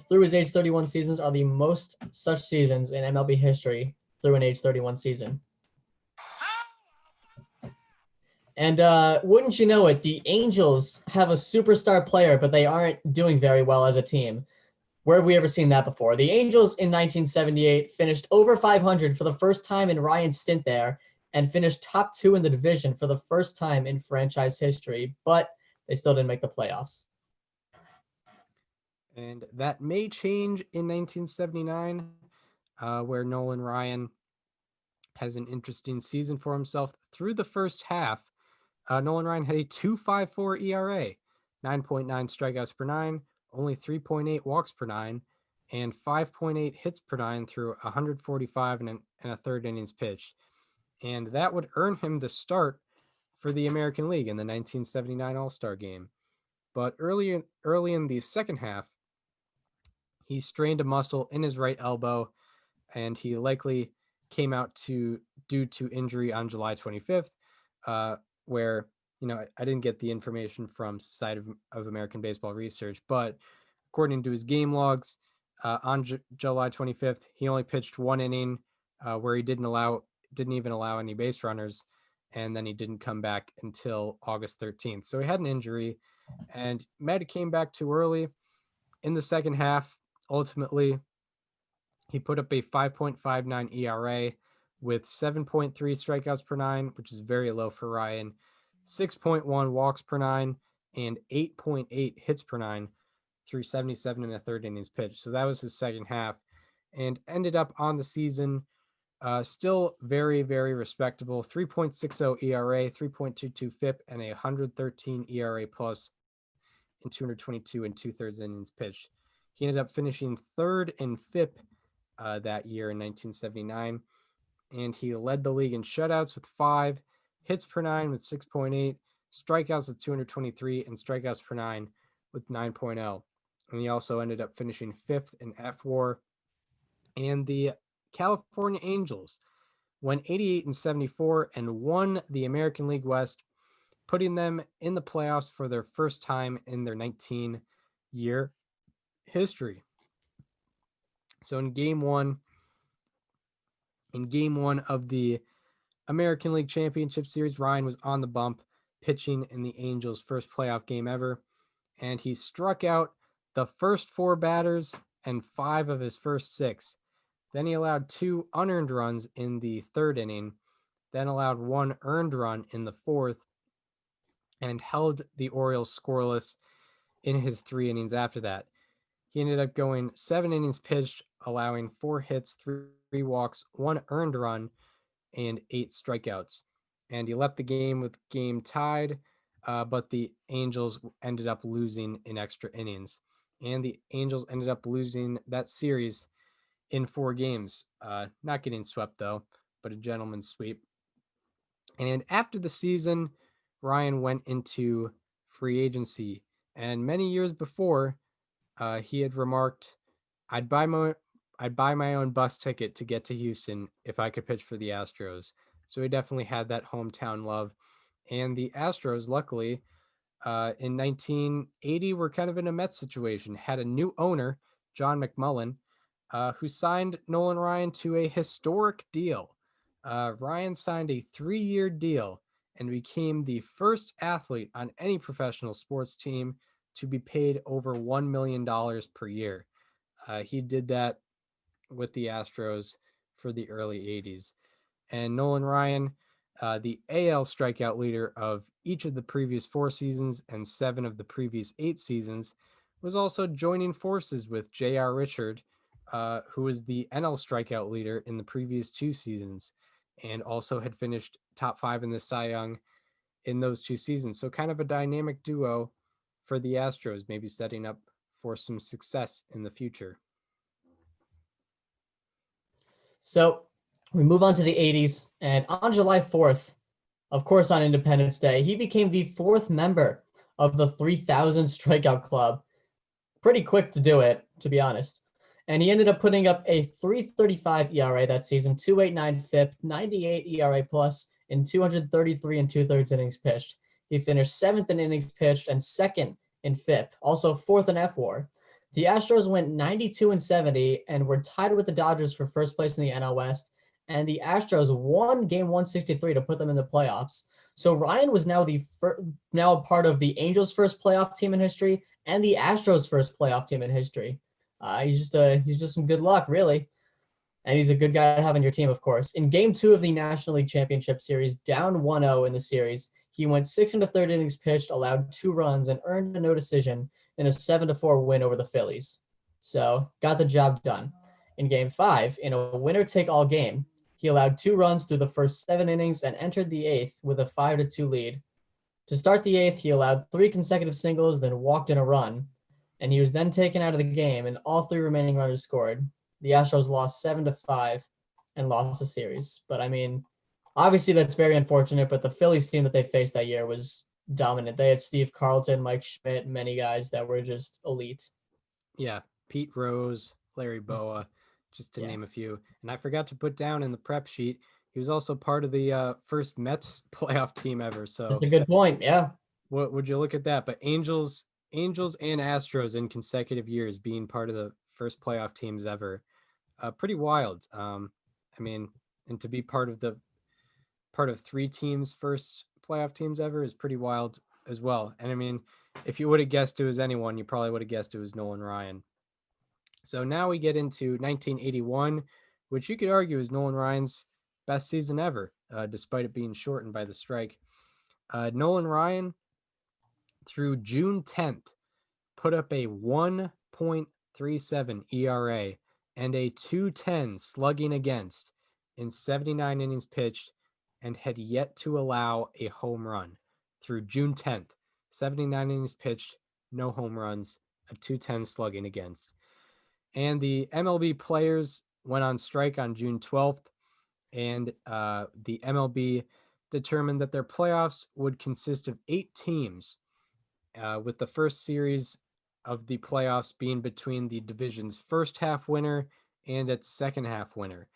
through his age 31 seasons are the most such seasons in MLB history through an age 31 season. And wouldn't you know it, the Angels have a superstar player, but they aren't doing very well as a team. Where have we ever seen that before? The Angels in 1978 finished over 500 for the first time in Ryan's stint there and finished top 2 in the division for the first time in franchise history, but they still didn't make the playoffs. And that may change in 1979, where Nolan Ryan has an interesting season for himself. Through the first half, Nolan Ryan had a 2.54 ERA, 9.9 strikeouts per 9, only 3.8 walks per 9, and 5.8 hits per 9 through 145 and a third innings pitched. And that would earn him the start for the American League in the 1979 All-Star Game. But early in the second half, he strained a muscle in his right elbow, and he likely came out due to injury on July 25th, where, I didn't get the information from Society of American Baseball Research, but according to his game logs, on July 25th, he only pitched 1 inning, where he didn't even allow any base runners, and then he didn't come back until August 13th. So he had an injury, and might have came back too early. In the second half, ultimately, he put up a 5.59 ERA with 7.3 strikeouts per 9, which is very low for Ryan, 6.1 walks per 9, and 8.8 hits per 9 through 77 and a third innings pitched. So that was his second half, and ended up on the season still very, very respectable. 3.60 ERA, 3.22 FIP, and a 113 ERA plus in 222 and 2/3 innings pitched. He ended up finishing 3rd in FIP that year in 1979, and he led the league in shutouts with 5, hits per 9 with 6.8, strikeouts with 223, and strikeouts per 9 with 9.0. And he also ended up finishing 5th in FWAR. And the California Angels went 88 and 74 and won the American League West, putting them in the playoffs for their first time in their 19-year history. So in game one of the American League Championship Series, Ryan was on the bump, pitching in the Angels' first playoff game ever, and he struck out the first 4 batters and 5 of his first 6. Then he allowed 2 unearned runs in the 3rd inning, then allowed 1 earned run in the 4th, and held the Orioles scoreless in his 3 innings after that. He ended up going 7 innings pitched, allowing 4 hits, 3 walks, 1 earned run, and 8 strikeouts. And he left the game with game tied, but the Angels ended up losing in extra innings. And the Angels ended up losing that series in 4 games. Not getting swept, though, but a gentleman's sweep. And after the season, Ryan went into free agency. And many years before, he had remarked, I'd buy my own bus ticket to get to Houston if I could pitch for the Astros. So he definitely had that hometown love. And the Astros, luckily, in 1980, were kind of in a Mets situation, had a new owner, John McMullen, who signed Nolan Ryan to a historic deal. Ryan signed a 3-year deal and became the first athlete on any professional sports team to be paid over $1 million per year. He did that with the Astros for the early 80s. And Nolan Ryan, the AL strikeout leader of each of the previous 4 seasons and 7 of the previous 8 seasons, was also joining forces with J.R. Richard, who was the NL strikeout leader in the previous 2 seasons, and also had finished top 5 in the Cy Young in those 2 seasons. So kind of a dynamic duo for the Astros, maybe setting up for some success in the future. So we move on to the 80s, and on July 4th, of course, on Independence Day, he became the 4th member of the 3,000 strikeout club. Pretty quick to do it, to be honest. And he ended up putting up a 3.35 ERA that season, 2.89 FIP, 98 ERA plus in 233 and 2/3 innings pitched. He finished 7th in innings pitched and 2nd in FIP, also 4th in FWAR. The Astros went 92 and 70 and were tied with the Dodgers for first place in the NL West. And the Astros won Game 163 to put them in the playoffs. So Ryan was now now a part of the Angels' first playoff team in history and the Astros' first playoff team in history. He's just some good luck, really. And he's a good guy to have on your team, of course. In Game 2 of the National League Championship Series, down 1-0 in the series, he went 6 1/3 innings pitched, allowed 2 runs, and earned a no decision in a 7-4 win over the Phillies. So, got the job done. In Game 5, in a winner-take-all game, he allowed 2 runs through the first 7 innings and entered the 8th with a 5-2 lead. To start the 8th, he allowed 3 consecutive singles, then walked in a run, and he was then taken out of the game, and all 3 remaining runners scored. The Astros lost 7-5 and lost the series. But I mean, obviously that's very unfortunate, but the Phillies team that they faced that year was dominant. They had Steve Carlton, Mike Schmidt, many guys that were just elite. Yeah, Pete Rose, Larry Boa, just to name a few. And I forgot to put down in the prep sheet, he was also part of the first Mets playoff team ever. So that's a good point. Yeah. What would you look at that? But Angels and Astros in consecutive years being part of the first playoff teams ever. Pretty wild. I mean, and to be part of 3 teams' first playoff teams ever is pretty wild as well. And I mean, if you would have guessed it was anyone, you probably would have guessed it was Nolan Ryan. So now we get into 1981, which you could argue is Nolan Ryan's best season ever, despite it being shortened by the strike. Nolan Ryan, through June 10th, put up a 1.37 ERA and a 2.10 slugging against in 79 innings pitched and had yet to allow a home run through June 10th. 79 innings pitched, no home runs, a 2.10 slugging against. And the MLB players went on strike on June 12th, and the MLB determined that their playoffs would consist of 8 teams, with the first series of the playoffs being between the division's first half winner and its second half winner.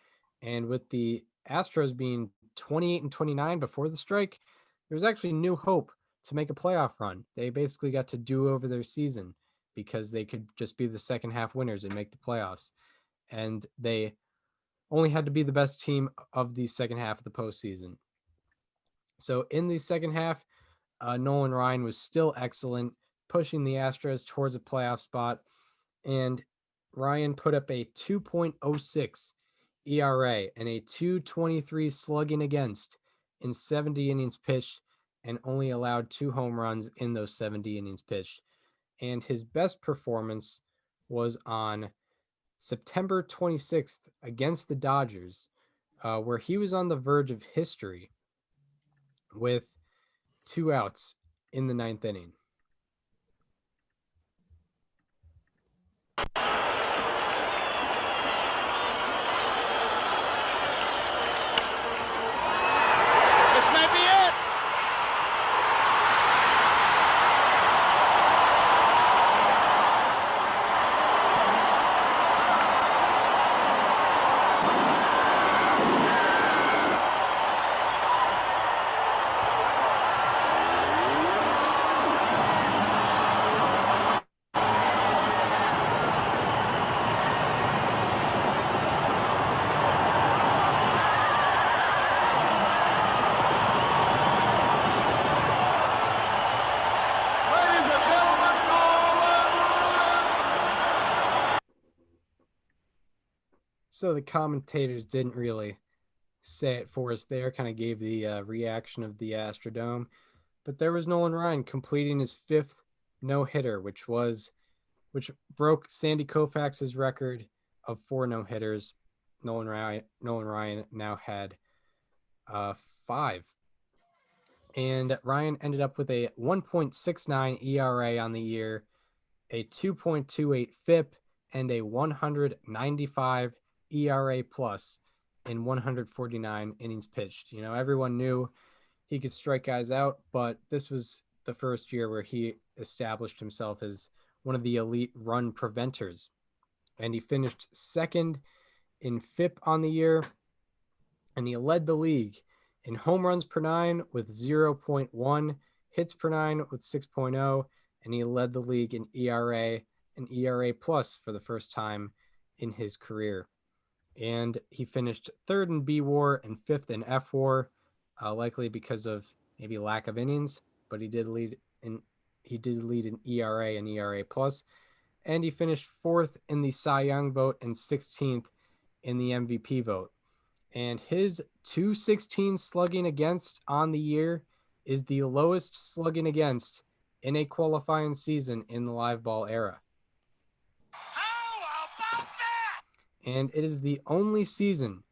And with the Astros being 28 and 29 before the strike, there was actually new hope to make a playoff run. They basically got to do over their season because they could just be the second half winners and make the playoffs. And they only had to be the best team of the second half of the postseason. So in the second half, Nolan Ryan was still excellent, pushing the Astros towards a playoff spot. And Ryan put up a 2.06 ERA and a 2.23 slugging against in 70 innings pitched and only allowed 2 home runs in those 70 innings pitched. And his best performance was on September 26th against the Dodgers, where he was on the verge of history with 2 outs in the 9th inning. This may be it. So the commentators didn't really say it for us there, kind of gave the reaction of the Astrodome. But there was Nolan Ryan completing his 5th no-hitter, which broke Sandy Koufax's record of 4 no-hitters. Nolan Ryan now had 5. And Ryan ended up with a 1.69 ERA on the year, a 2.28 FIP, and a 195 ERA plus in 149 innings pitched. You know, everyone knew he could strike guys out, but this was the first year where he established himself as one of the elite run preventers. And he finished second in FIP on the year, and he led the league in home runs per nine with 0.1, hits per nine with 6.0, and he led the league in ERA and ERA plus for the first time in his career. And he finished third in B WAR and fifth in F WAR, likely because of maybe lack of innings, but he did lead in ERA and ERA plus, and he finished fourth in the Cy Young vote and 16th in the MVP vote. And his 216 slugging against on the year is the lowest slugging against in a qualifying season in the live ball era. How about that? And it is the only season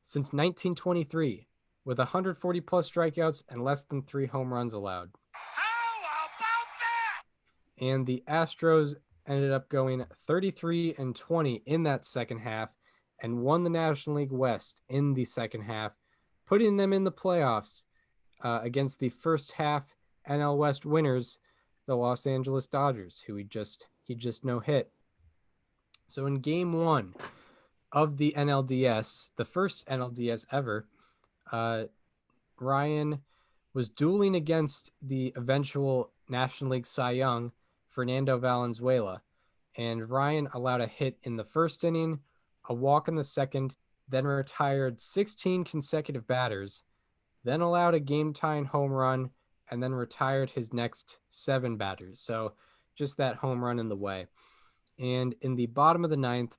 since 1923 with 140 plus strikeouts and less than 3 home runs allowed. How about that? And the Astros ended up going 33-20 in that second half and won the National League West in the second half, putting them in the playoffs against the first half NL West winners, the Los Angeles Dodgers, who he just no hit. So in game 1 of the NLDS, the first NLDS ever, Ryan was dueling against the eventual National League Cy Young, Fernando Valenzuela, and Ryan allowed a hit in the first inning, a walk in the second, then retired 16 consecutive batters, then allowed a game-tying home run, and then retired his next 7 batters. So just that home run in the way. And in the bottom of the ninth,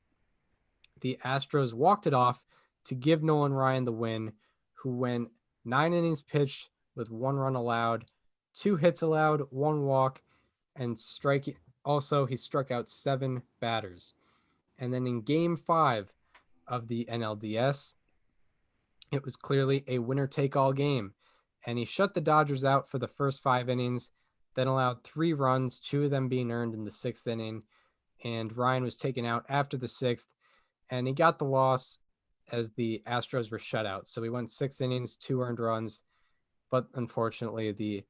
the Astros walked it off to give Nolan Ryan the win, who went 9 innings pitched with 1 run allowed, 2 hits allowed, 1 walk, and he struck out 7 batters. And then in game 5 of the NLDS, it was clearly a winner-take-all game. And he shut the Dodgers out for the first 5 innings, then allowed 3 runs, 2 of them being earned in the 6th inning. And Ryan was taken out after the 6th, and he got the loss as the Astros were shut out. So he went 6 innings, 2 earned runs, but unfortunately the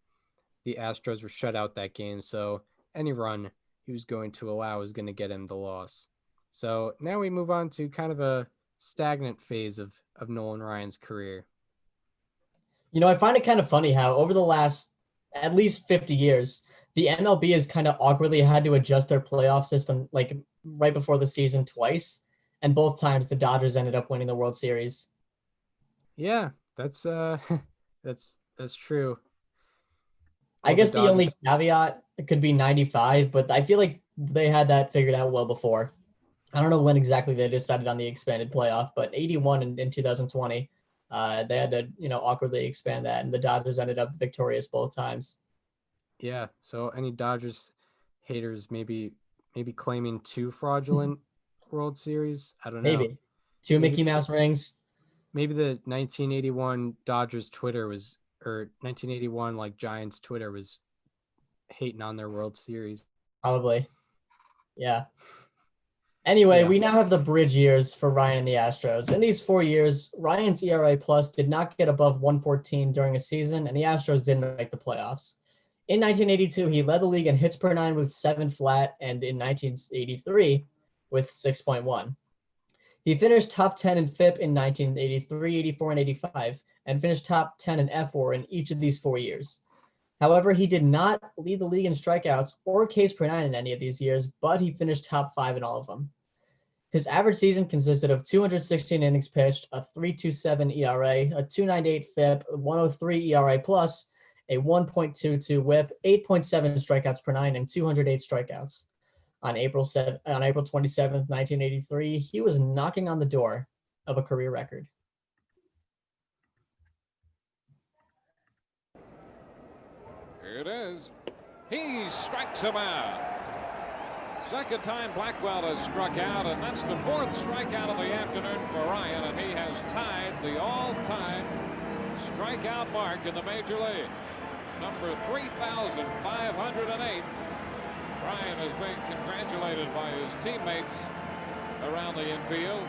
Astros were shut out that game. So any run he was going to allow was going to get him the loss. So now we move on to kind of a stagnant phase of Nolan Ryan's career. You know, I find it kind of funny how over the last at least 50 years, the MLB has kind of awkwardly had to adjust their playoff system like right before the season twice. And both times the Dodgers ended up winning the World Series. Yeah, that's true. I guess the only caveat could be 95, but I feel like they had that figured out well before. I don't know when exactly they decided on the expanded playoff, but 81 in 2020, they had to, awkwardly expand that, and the Dodgers ended up victorious both times. Yeah, so any Dodgers haters maybe claiming 2 fraudulent World Series? I don't know. Maybe 2 Mickey Mouse rings. Maybe the 1981 Dodgers Twitter was, or 1981 like Giants Twitter was hating on their World Series. Probably. Yeah. Anyway, we now have the bridge years for Ryan and the Astros. In these 4 years, Ryan's ERA plus did not get above 114 during a season, and the Astros didn't make the playoffs. In 1982, he led the league in hits per 9 with 7 flat, and in 1983 with 6.1. He finished top 10 in FIP in 1983, 84, and 85, and finished top 10 in F4 in each of these 4 years. However, he did not lead the league in strikeouts or Ks per 9 in any of these years, but he finished top 5 in all of them. His average season consisted of 216 innings pitched, a 3.27 ERA, a 2.98 FIP, a 1.03 ERA plus, a 1.22 WHIP, 8.7 strikeouts per 9, and 208 strikeouts. On April 27th, 1983, he was knocking on the door of a career record. Here it is. He strikes him out. Second time Blackwell has struck out, and that's the 4th strikeout of the afternoon for Ryan, and he has tied the all-time strikeout mark in the major leagues. Number 3,508. Ryan is being congratulated by his teammates around the infield.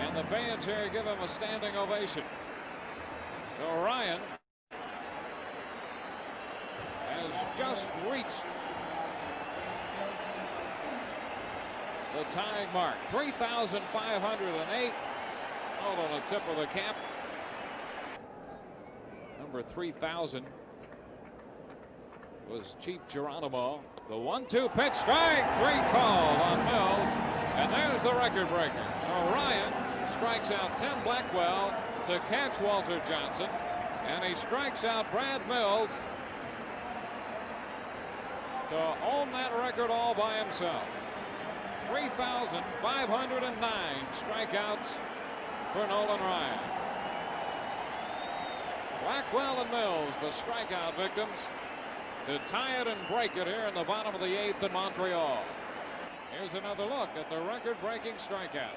And the fans here give him a standing ovation. So Ryan has just reached the tying mark. 3,508. All on the tip of the cap. Number 3,000 was Chief Geronimo. The 1-2 pitch, strike three call on Mills, and there's the record breaker. So Ryan strikes out Tim Blackwell to catch Walter Johnson, and he strikes out Brad Mills to own that record all by himself. 3,509 strikeouts for Nolan Ryan. Blackwell and Mills, the strikeout victims, to tie it and break it here in the bottom of the 8th in Montreal. Here's another look at the record-breaking strikeout.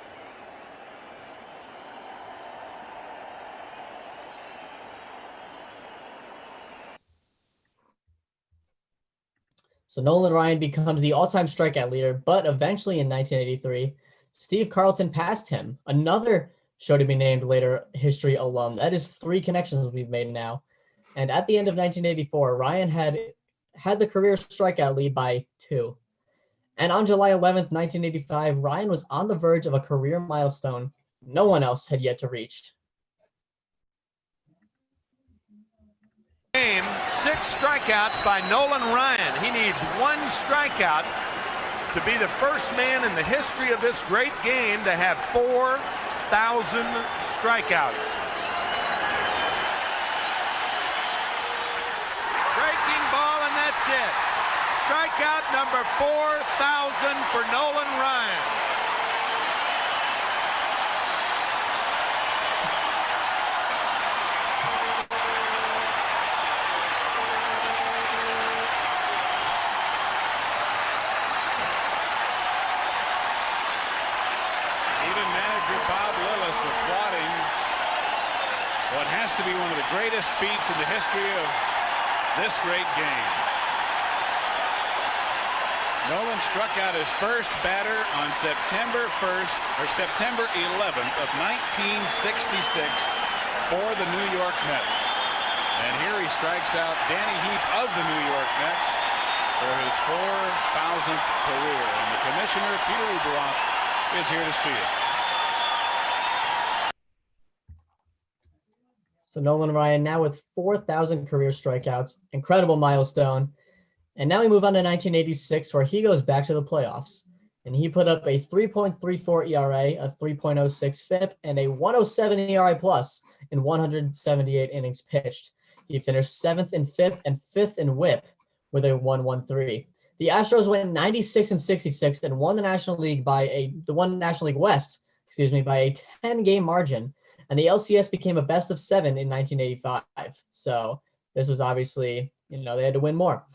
So Nolan Ryan becomes the all-time strikeout leader, but eventually in 1983, Steve Carlton passed him. Another show to be named later history alum. That is 3 connections we've made now. And at the end of 1984, Ryan had the career strikeout lead by 2. And on July 11th, 1985, Ryan was on the verge of a career milestone no one else had yet to reach. Game, 6 strikeouts by Nolan Ryan. He needs 1 strikeout to be the first man in the history of this great game to have 4,000 strikeouts. Breaking ball, and that's it. Strikeout number 4,000 for Nolan Ryan. What has to be one of the greatest feats in the history of this great game. Nolan struck out his first batter on September 1st or September 11th of 1966 for the New York Mets. And here he strikes out Danny Heap of the New York Mets for his 4,000th career. And the commissioner, Peter Ueberroth, is here to see it. So Nolan Ryan now with 4,000 career strikeouts, incredible milestone. And now we move on to 1986, where he goes back to the playoffs. And he put up a 3.34 ERA, a 3.06 FIP, and a 107 ERA plus in 178 innings pitched. He finished 7th in FIP and 5th in WHIP with a 1.13. The Astros went 96-66 and won the National League National League West, by a 10-game margin. And the LCS became a best of 7 in 1985. So this was obviously, they had to win more.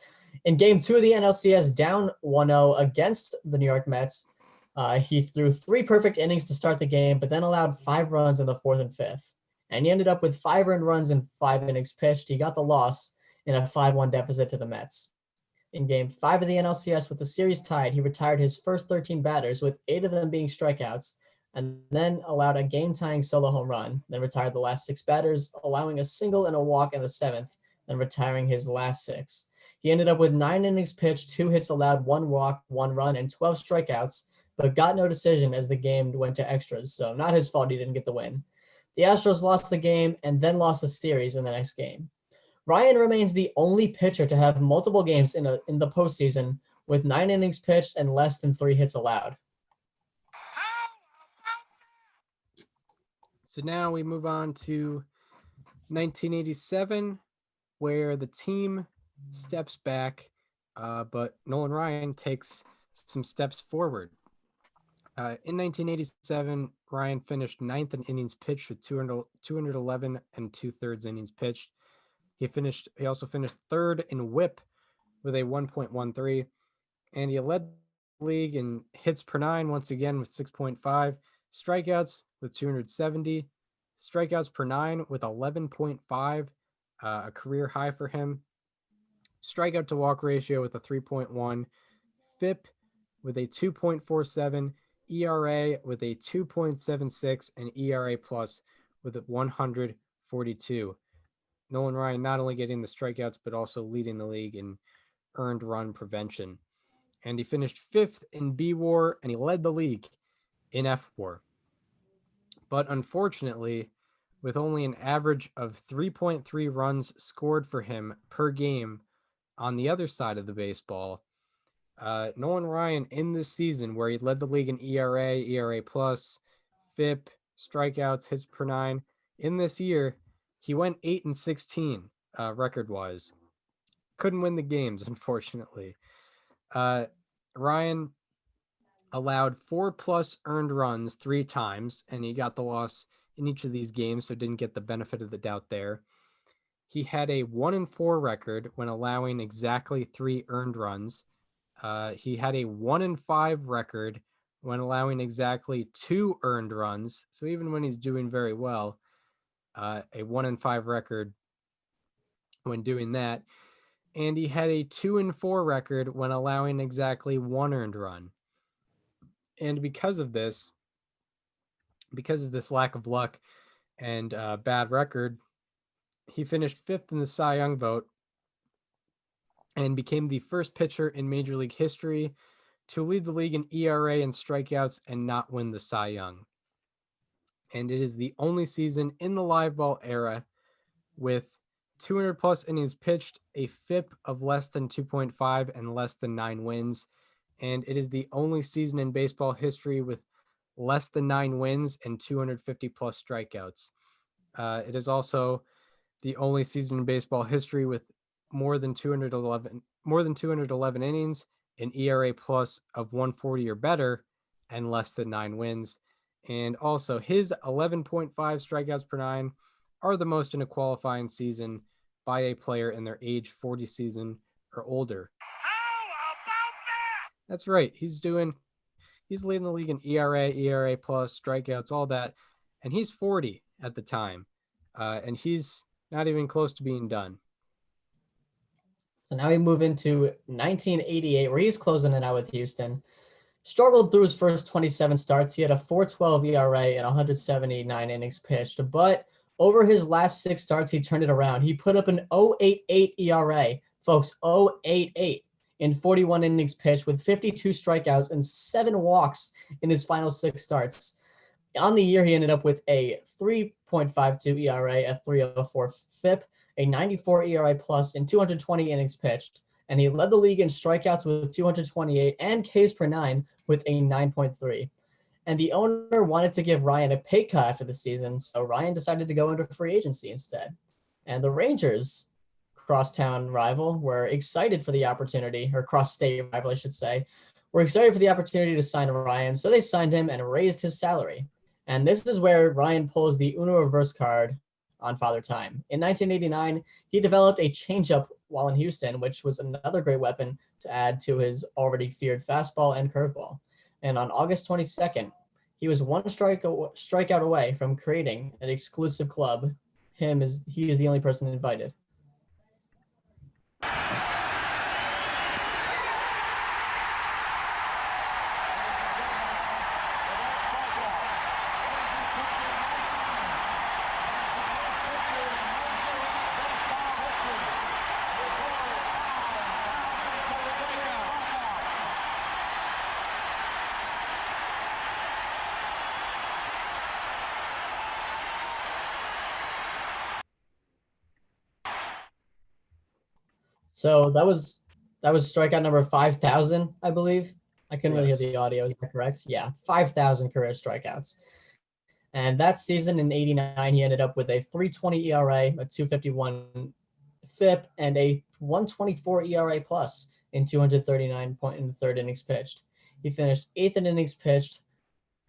In game 2 of the NLCS, down 1-0 against the New York Mets, he threw 3 perfect innings to start the game, but then allowed 5 runs in the 4th and 5th. And he ended up with 5 earned runs in 5 innings pitched. He got the loss in a 5-1 deficit to the Mets. In game 5 of the NLCS, with the series tied, he retired his first 13 batters, with 8 of them being strikeouts, and then allowed a game-tying solo home run, then retired the last 6 batters, allowing a single and a walk in the 7th, then retiring his last 6. He ended up with 9 innings pitched, 2 hits allowed, 1 walk, 1 run, and 12 strikeouts, but got no decision as the game went to extras, so not his fault he didn't get the win. The Astros lost the game and then lost the series in the next game. Ryan remains the only pitcher to have multiple games in the postseason with 9 innings pitched and less than 3 hits allowed. So now we move on to 1987, where the team steps back, but Nolan Ryan takes some steps forward. In 1987, Ryan finished 9th in innings pitched with 211 and 2/3 innings pitched. He also finished 3rd in WHIP with a 1.13, and he led the league in hits per 9 once again with 6.5, strikeouts with 270, strikeouts per 9 with 11.5, a career high for him. Strikeout to walk ratio with a 3.1, FIP with a 2.47, ERA with a 2.76, and ERA plus with a 142. Nolan Ryan not only getting the strikeouts, but also leading the league in earned run prevention. And he finished 5th in B WAR, and he led the league in F WAR. But unfortunately, with only an average of 3.3 runs scored for him per game on the other side of the baseball, Nolan Ryan in this season, where he led the league in ERA, ERA plus, FIP, strikeouts, hits per 9, in this year, he went 8-16 record wise. Couldn't win the games, unfortunately. Ryan allowed 4+ earned runs 3 times, and he got the loss in each of these games, so didn't get the benefit of the doubt there. He had a 1-4 record when allowing exactly 3 earned runs. He had a 1-5 record when allowing exactly 2 earned runs. So even when he's doing very well, a 1-5 record when doing that. And he had a 2-4 record when allowing exactly 1 earned run. And because of this lack of luck and bad record, he finished 5th in the Cy Young vote and became the first pitcher in Major League history to lead the league in ERA and strikeouts and not win the Cy Young. And it is the only season in the live ball era with 200+ innings pitched, a FIP of less than 2.5 and less than 9 wins. And it is the only season in baseball history with less than 9 wins and 250+ strikeouts. It is also the only season in baseball history with more than 211 innings, an ERA plus of 140 or better, and less than 9 wins. And also his 11.5 strikeouts per 9 are the most in a qualifying season by a player in their age 40 season or older. How about that? That's right. He's leading the league in ERA, ERA plus, strikeouts, all that. And he's 40 at the time. And he's not even close to being done. So now we move into 1988, where he's closing it out with Houston. Struggled through his first 27 starts. He had a 4.12 ERA and 179 innings pitched. But over his last 6 starts, he turned it around. He put up an 0.88 ERA. Folks, 0.88 in 41 innings pitched with 52 strikeouts and 7 walks in his final 6 starts. On the year, he ended up with a 3.52 ERA, a 3.04 FIP, a 94 ERA plus in 220 innings pitched, and he led the league in strikeouts with 228 and Ks per 9 with a 9.3. And the owner wanted to give Ryan a pay cut after the season, so Ryan decided to go into free agency instead. And the Rangers, crosstown rival, were excited for the opportunity, or cross-state rival, I should say, were excited for the opportunity to sign Ryan, so they signed him and raised his salary. And this is where Ryan pulls the Uno reverse card on Father Time. In 1989, he developed a changeup while in Houston, which was another great weapon to add to his already feared fastball and curveball. And on August 22nd, he was 1 strikeout away from creating an exclusive club. He is the only person invited. So that was strikeout number 5,000, I believe. I couldn't really hear the audio. Is that correct? Yeah, 5,000 career strikeouts. And that season in 89, he ended up with a 3.20 ERA, a 2.51 FIP, and a 1.24 ERA plus in 239 in the 3rd innings pitched. He finished 8th in innings pitched,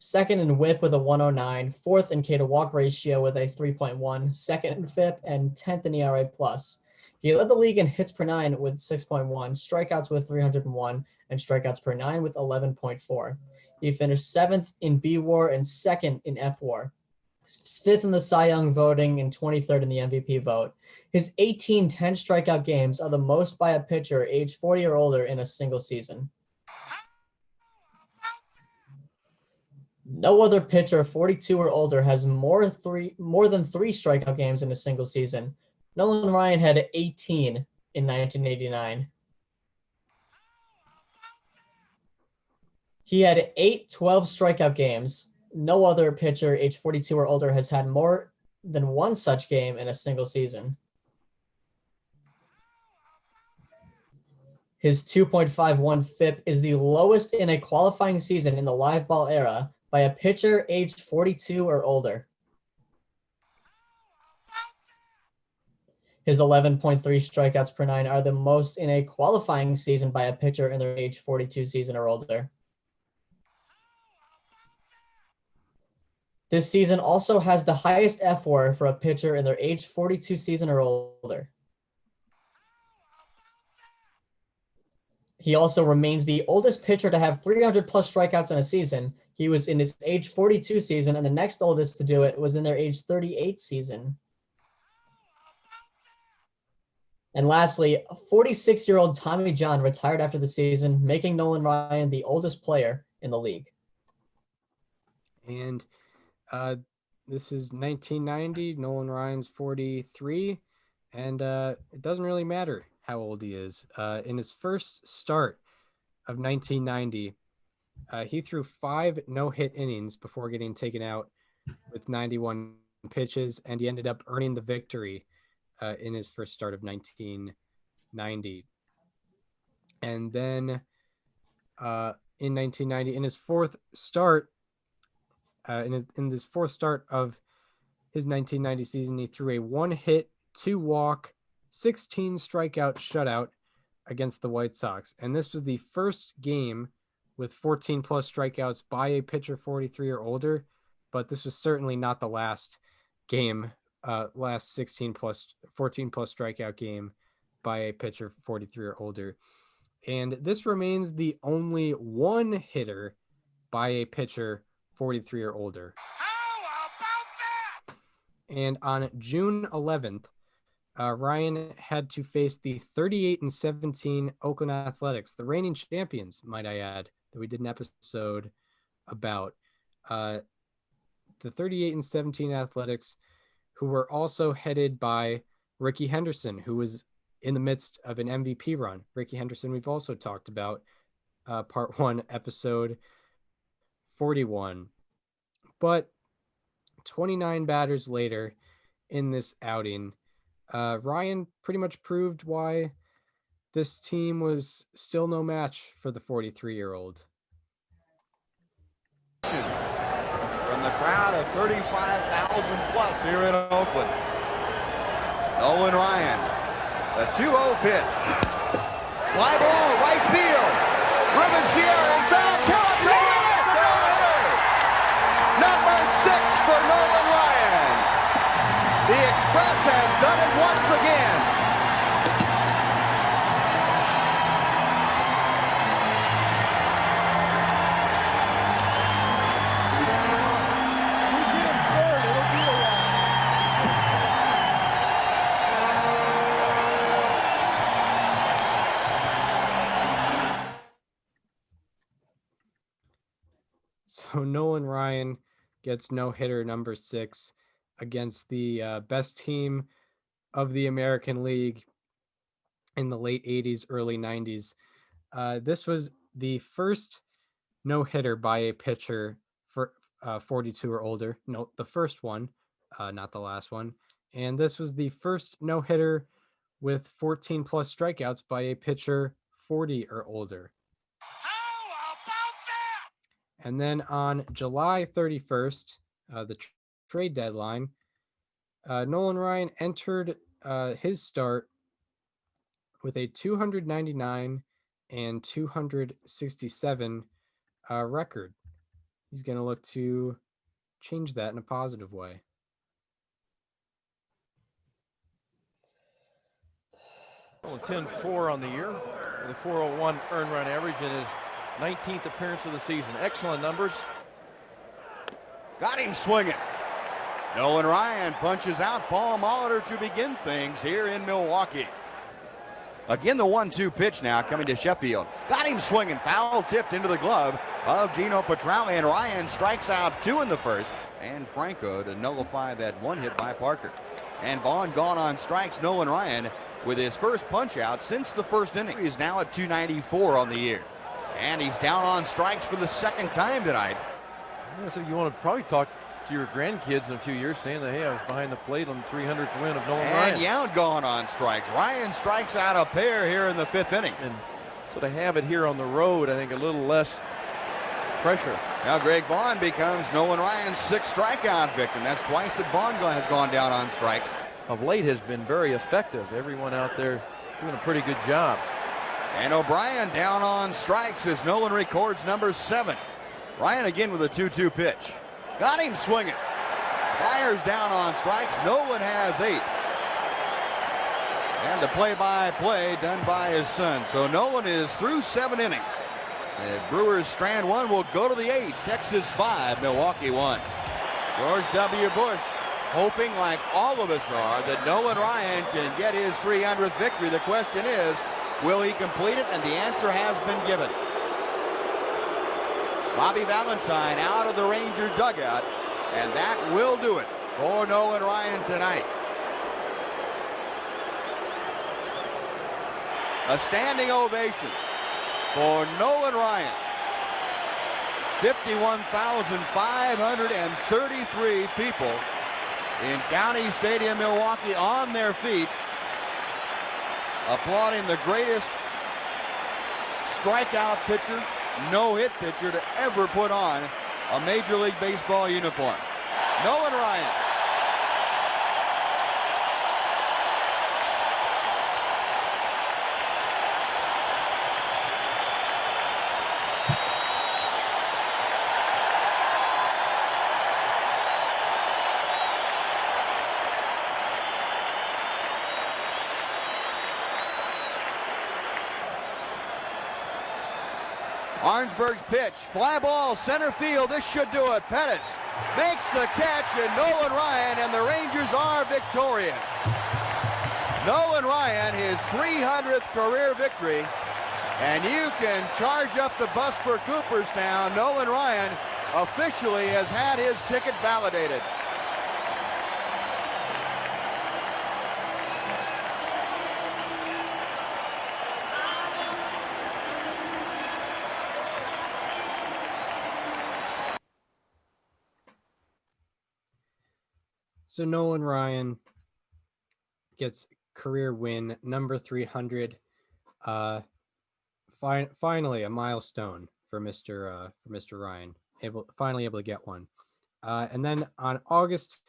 2nd in WHIP with a 109, 4th in K to walk ratio with a 3.1, 2nd in FIP, and 10th in ERA plus. He led the league in hits per 9 with 6.1, strikeouts with 301, and strikeouts per 9 with 11.4. He finished 7th in B WAR and 2nd in F WAR. 5th in the Cy Young voting, and 23rd in the MVP vote. His 18 10 strikeout games are the most by a pitcher age 40 or older in a single season. No other pitcher 42 or older has more than 3 strikeout games in a single season. Nolan Ryan had 18 in 1989. He had 12 strikeout games. No other pitcher age 42 or older has had more than one such game in a single season. His 2.51 FIP is the lowest in a qualifying season in the live ball era by a pitcher aged 42 or older. His 11.3 strikeouts per 9 are the most in a qualifying season by a pitcher in their age 42 season or older. This season also has the highest F4 for a pitcher in their age 42 season or older. He also remains the oldest pitcher to have 300 plus strikeouts in a season. He was in his age 42 season, and the next oldest to do it was in their age 38 season. And lastly, 46-year-old Tommy John retired after the season, making Nolan Ryan the oldest player in the league. And this is 1990. Nolan Ryan's 43, and it doesn't really matter how old he is. In his first start of 1990, he threw 5 no-hit innings before getting taken out with 91 pitches, and he ended up earning the victory in his first start of 1990. And then in 1990, in his fourth start, in this fourth start of his 1990 season, he threw a 1-hit, 2-walk, 16 strikeout shutout against the White Sox. And this was the first game with 14 plus strikeouts by a pitcher 43 or older, but this was certainly not the last game, last 14 plus strikeout game by a pitcher 43 or older. And this remains the only one hitter by a pitcher 43 or older. How about that? And on June 11th, Ryan had to face the 38-17 Oakland Athletics, the reigning champions, might I add, that we did an episode about. The 38-17 Athletics, who were also headed by Rickey Henderson, who was in the midst of an MVP run. Rickey Henderson, we've also talked about, part 1, episode 41. But 29 batters later in this outing, Ryan pretty much proved why this team was still no match for the 43-year-old. From the crowd of 35,000 plus here in Oakland. Nolan Ryan, the 2-0 pitch. Fly ball, right field. Ruben Sierra in foul territory. Number 6 for Nolan Ryan. The Express has done it once again. So Nolan Ryan gets no-hitter number 6 against the best team of the American League in the late 80s, early 90s. This was the first no-hitter by a pitcher for 42 or older. No, the first one, not the last one. And this was the first no-hitter with 14 plus strikeouts by a pitcher 40 or older. And then on July 31st, the trade deadline, Nolan Ryan entered his start with a 299 and 267 record. He's going to look to change that in a positive way. Well, 10-4 on the year with a 401 earned run average in his 19th appearance of the season. Excellent numbers. Got him swinging. Nolan Ryan punches out Paul Molitor to begin things here in Milwaukee. Again, the 1-2 pitch now coming to Sheffield. Got him swinging, foul tipped into the glove of Gino Petralli, and Ryan strikes out 2 in the first, and Franco to nullify that 1 hit by Parker. And Vaughn gone on strikes. Nolan Ryan with his first punch out since the first inning. He's now at 294 on the year. And he's down on strikes for the second time tonight. Yeah, so you want to probably talk to your grandkids in a few years saying that, hey, I was behind the plate on the 300th win of Nolan Ryan. And Yount gone on strikes. Ryan strikes out a pair here in the 5th inning. And so to have it here on the road, I think a little less pressure. Now Greg Vaughn becomes Nolan Ryan's 6th strikeout victim. That's twice that Vaughn has gone down on strikes. Of late has been very effective. Everyone out there doing a pretty good job. And O'Brien down on strikes as Nolan records number 7. Ryan again with a 2-2 pitch. Got him swinging. Spires down on strikes. Nolan has 8. And the play-by-play done by his son. So Nolan is through 7 innings. The Brewers strand 1 will go to the 8th. Texas 5, Milwaukee 1. George W. Bush hoping, like all of us are, that Nolan Ryan can get his 300th victory. The question is, will he complete it? And the answer has been given. Bobby Valentine out of the Ranger dugout, and that will do it for Nolan Ryan tonight. A standing ovation for Nolan Ryan. 51,533 people in County Stadium, Milwaukee, on their feet, applauding the greatest strikeout pitcher, no-hit pitcher to ever put on a Major League Baseball uniform. Nolan Ryan. Arnsberg's pitch, fly ball, center field. This should do it. Pettis makes the catch, and Nolan Ryan and the Rangers are victorious. Nolan Ryan, his 300th career victory, and you can charge up the bus for Cooperstown. Nolan Ryan officially has had his ticket validated. So Nolan Ryan gets career win number 300. Finally a milestone for Mr. Ryan. Finally able to get one. And then on August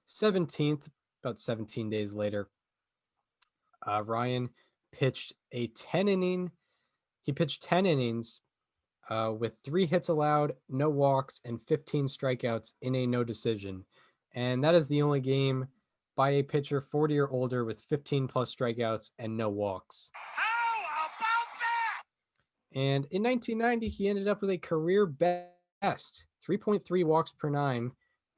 17th, about 17 days later, Ryan pitched a 10 inning. He pitched 10 innings with 3 hits allowed, no walks, and 15 strikeouts in a no decision. And that is the only game by a pitcher 40 or older with 15 plus strikeouts and no walks. How about that? And in 1990, he ended up with a career best 3.3 walks per 9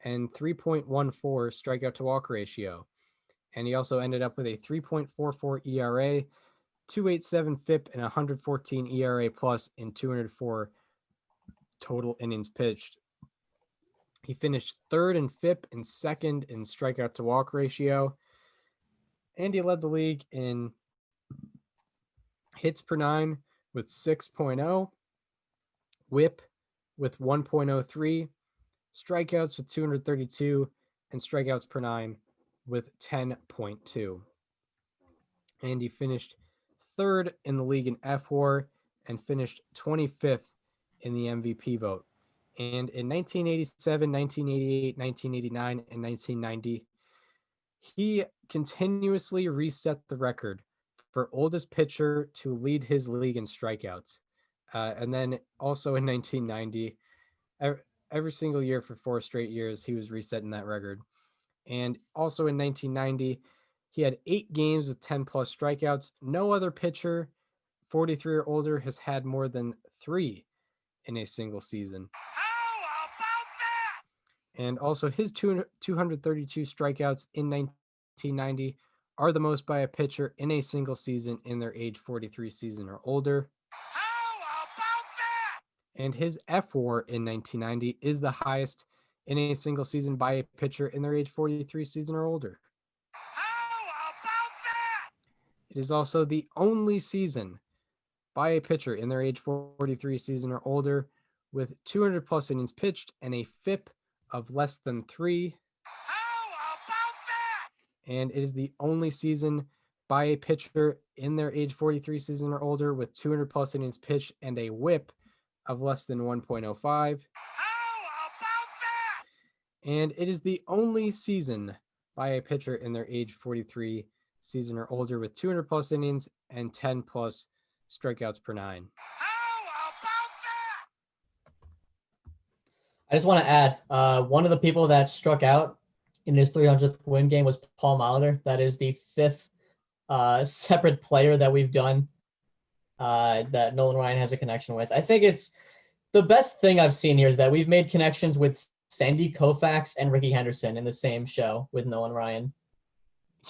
and 3.14 strikeout to walk ratio. And he also ended up with a 3.44 ERA, 2.87 FIP, and 114 ERA plus in 204 total innings pitched. He finished 3rd in FIP and 2nd in strikeout to walk ratio. And he led the league in hits per 9 with 6.0, whip with 1.03, strikeouts with 232, and strikeouts per 9 with 10.2. And he finished 3rd in the league in FWAR and finished 25th in the MVP vote. And in 1987, 1988, 1989, and 1990, he continuously reset the record for oldest pitcher to lead his league in strikeouts. And then also in 1990, every single year for 4 straight years, he was resetting that record. And also in 1990, he had 8 games with 10 plus strikeouts. No other pitcher 43 or older has had more than 3 in a single season. And also his 232 strikeouts in 1990 are the most by a pitcher in a single season in their age 43 season or older. And his F4 in 1990 is the highest in a single season by a pitcher in their age 43 season or older. It is also the only season by a pitcher in their age 43 season or older with 200 plus innings pitched and a FIP of less than 3. And it is the only season by a pitcher in their age 43 season or older with 200 plus innings pitched and a WHIP of less than 1.05. And it is the only season by a pitcher in their age 43 season or older with 200 plus innings and 10 plus strikeouts per 9. I just want to add, one of the people that struck out in his 300th win game was Paul Molitor. That is the 5th separate player that we've done that Nolan Ryan has a connection with. I think it's the best thing I've seen here is that we've made connections with Sandy Koufax and Ricky Henderson in the same show with Nolan Ryan.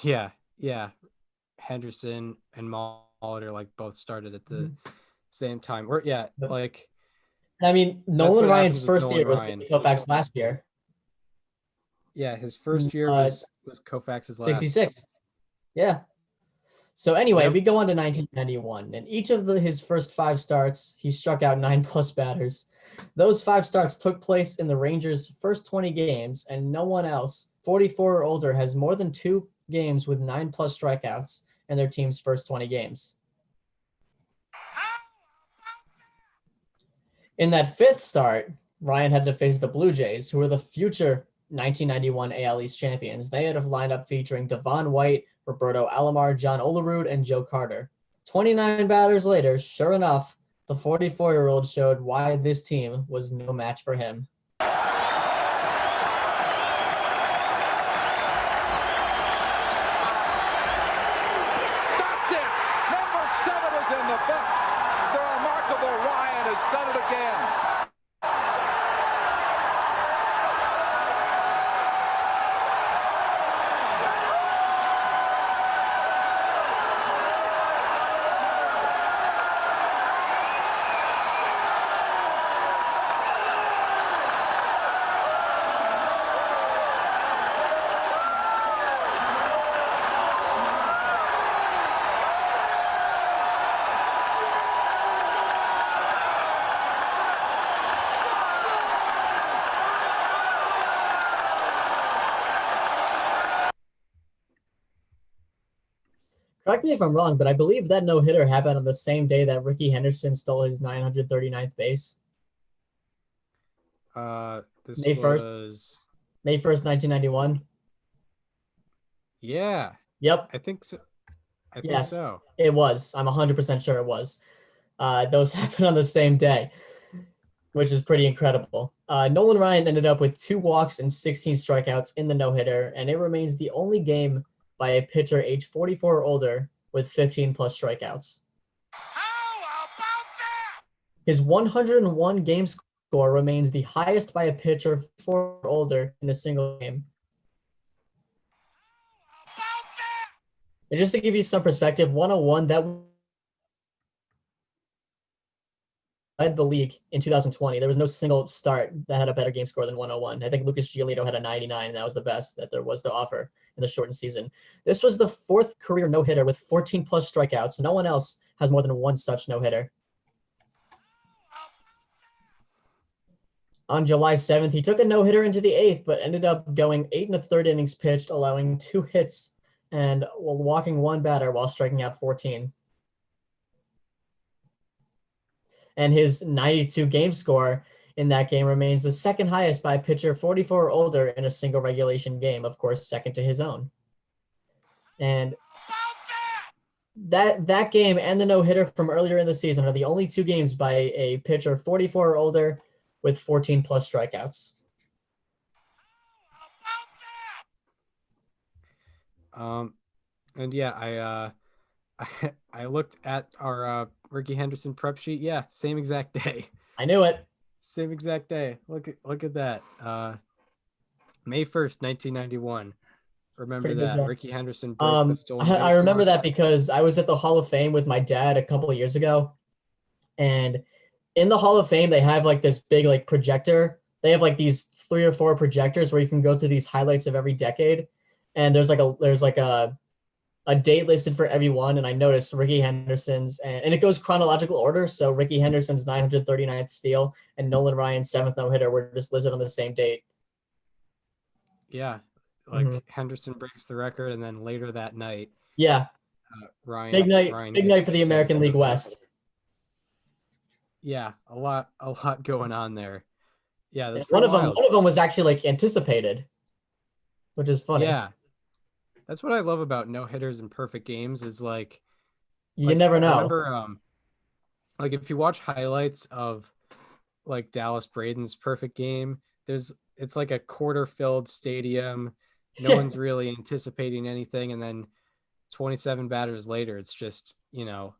Yeah. Henderson and Molitor like both started at the same time. Or like I mean, Nolan Ryan's first year was Koufax last year. Yeah, his first year was Koufax's last. 66. Yeah. So anyway, we go on to 1991. In each of his first 5 starts, he struck out 9 plus batters. Those 5 starts took place in the Rangers' first 20 games, and no one else, 44 or older, has more than 2 games with 9 plus strikeouts in their team's first 20 games. In that 5th start, Ryan had to face the Blue Jays, who were the future 1991 AL East champions. They had a lineup featuring Devon White, Roberto Alomar, John Olerud, and Joe Carter. 29 batters later, sure enough, the 44-year-old showed why this team was no match for him. That's it! Number 7 is in the books. The remarkable Ryan has done it again. Correct me if I'm wrong, but I believe that no-hitter happened on the same day that Ricky Henderson stole his 939th base. This May 1st. May 1st, 1991. Yeah. Yep. I think so. Yes, it was. I'm 100% sure it was. Those happened on the same day, which is pretty incredible. Nolan Ryan ended up with 2 walks and 16 strikeouts in the no-hitter, and it remains the only game by a pitcher age 44 or older with 15 plus strikeouts. How about that? His 101 game score remains the highest by a pitcher 44 or older in a single game. And just to give you some perspective, 101, that led the league in 2020. There was no single start that had a better game score than 101. I think Lucas Giolito had a 99, and that was the best that there was to offer in the shortened season. This was the 4th career no-hitter with 14 plus strikeouts. No one else has more than 1 such no-hitter. On July 7th, he took a no-hitter into the 8th, but ended up going 8 1/3 innings pitched, allowing 2 hits and walking 1 batter while striking out 14. And his 92 game score in that game remains the 2nd highest by a pitcher 44 or older in a single regulation game, of course, second to his own. And that game and the no-hitter from earlier in the season are the only 2 games by a pitcher 44 or older with 14 plus strikeouts. And yeah, I looked at our Ricky Henderson prep sheet. Yeah, same exact day. I knew it. Same exact day. Look at that. May 1st, 1991. Remember Pretty good that. guy. Ricky Henderson broke the stolen I base remember mark. that because I was at the Hall of Fame with my dad a couple of years ago, and in the Hall of Fame they have like this big like projector. They have like these 3 or 4 projectors where you can go through these highlights of every decade, and there's like a date listed for every one. And I noticed Ricky Henderson's, and it goes chronological order. So Ricky Henderson's 939th steal and Nolan Ryan's 7th no hitter were just listed on the same date. Yeah, like Henderson breaks the record, and then later that night, Yeah, Ryan big gets night for his the American 7th League no-hitter. West. Yeah, a lot going on there. Yeah, that's One pretty of them wild. was actually like anticipated, which is funny. Yeah, that's what I love about no hitters and perfect games is like You never I know. remember like if you watch highlights of like Dallas Braden's perfect game, it's like a quarter filled stadium. No one's really anticipating anything, and then 27 batters later, it's just, a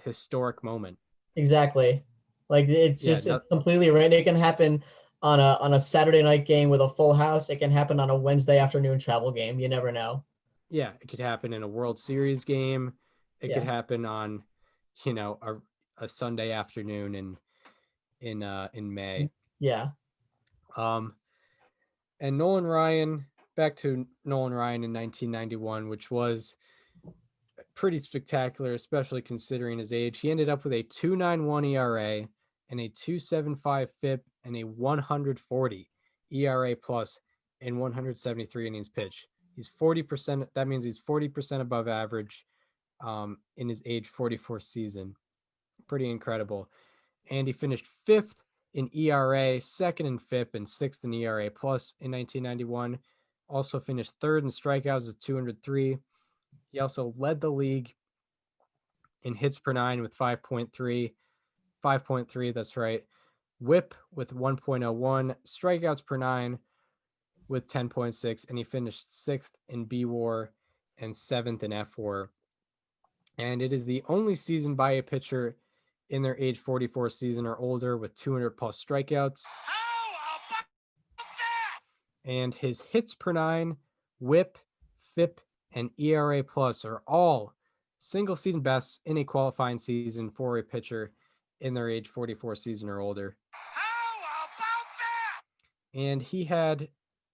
historic moment. Exactly. Like it's Yeah, just it's completely right. It can happen on a Saturday night game with a full house. It can happen on a Wednesday afternoon travel game. You never know. yeah, it could happen in a World Series game. It could Yeah. happen on, a Sunday afternoon in May. Yeah. And Nolan Ryan, back to Nolan Ryan in 1991, which was pretty spectacular, especially considering his age. He ended up with a 2.91 ERA and a 2.75 FIP and a 140 ERA plus in 173 innings pitched. He's 40%. That means he's 40% above average in his age 44 season. Pretty incredible. And he finished 5th in ERA, 2nd in FIP, and 6th in ERA plus in 1991. Also finished 3rd in strikeouts with 203. He also led the league in hits per 9 with 5.3. 5.3, that's right. Whip with 1.01. Strikeouts per 9 with 10.6. And he finished 6th in B WAR and 7th in F WAR. And it is the only season by a pitcher in their age 44 season or older with 200 plus strikeouts. And his hits per 9, whip, FIP, and ERA plus are all single season bests in a qualifying season for a pitcher in their age 44 season or older. And he had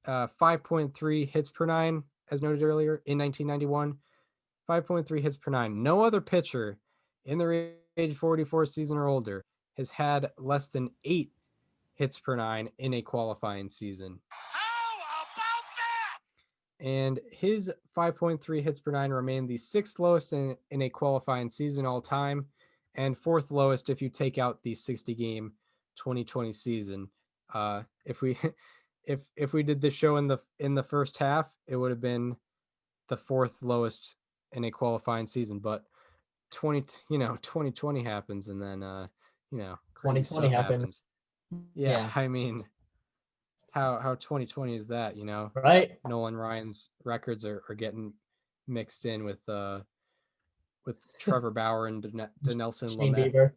5.3 hits per 9, as noted earlier, in 1991. 5.3 hits per 9. No other pitcher in their age 44 season or older has had less than 8 hits per 9 in a qualifying season. And his 5.3 hits per 9 remained the 6th lowest in a qualifying season all time, and 4th lowest if you take out the 60-game 2020 season. If we did this show in the first half, it would have been the 4th lowest in a qualifying season. But 2020 happens, and then crazy 2020 stuff happened. happens. Yeah, I mean, how 2020 is that, Right. Nolan Ryan's records are getting mixed in with Trevor Bauer and Denelson Shane Lamet. Bieber.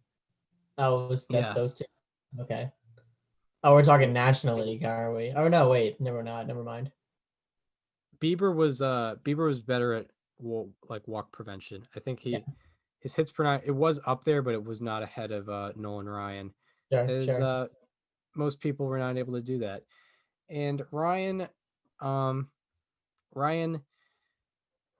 Oh, that's those two. Okay. Oh, we're talking National League, are we? Oh no, wait, never mind. Bieber was better at walk prevention. I think his hits per 9, it was up there, but it was not ahead of Nolan Ryan. Sure. Most people were not able to do that. And Ryan in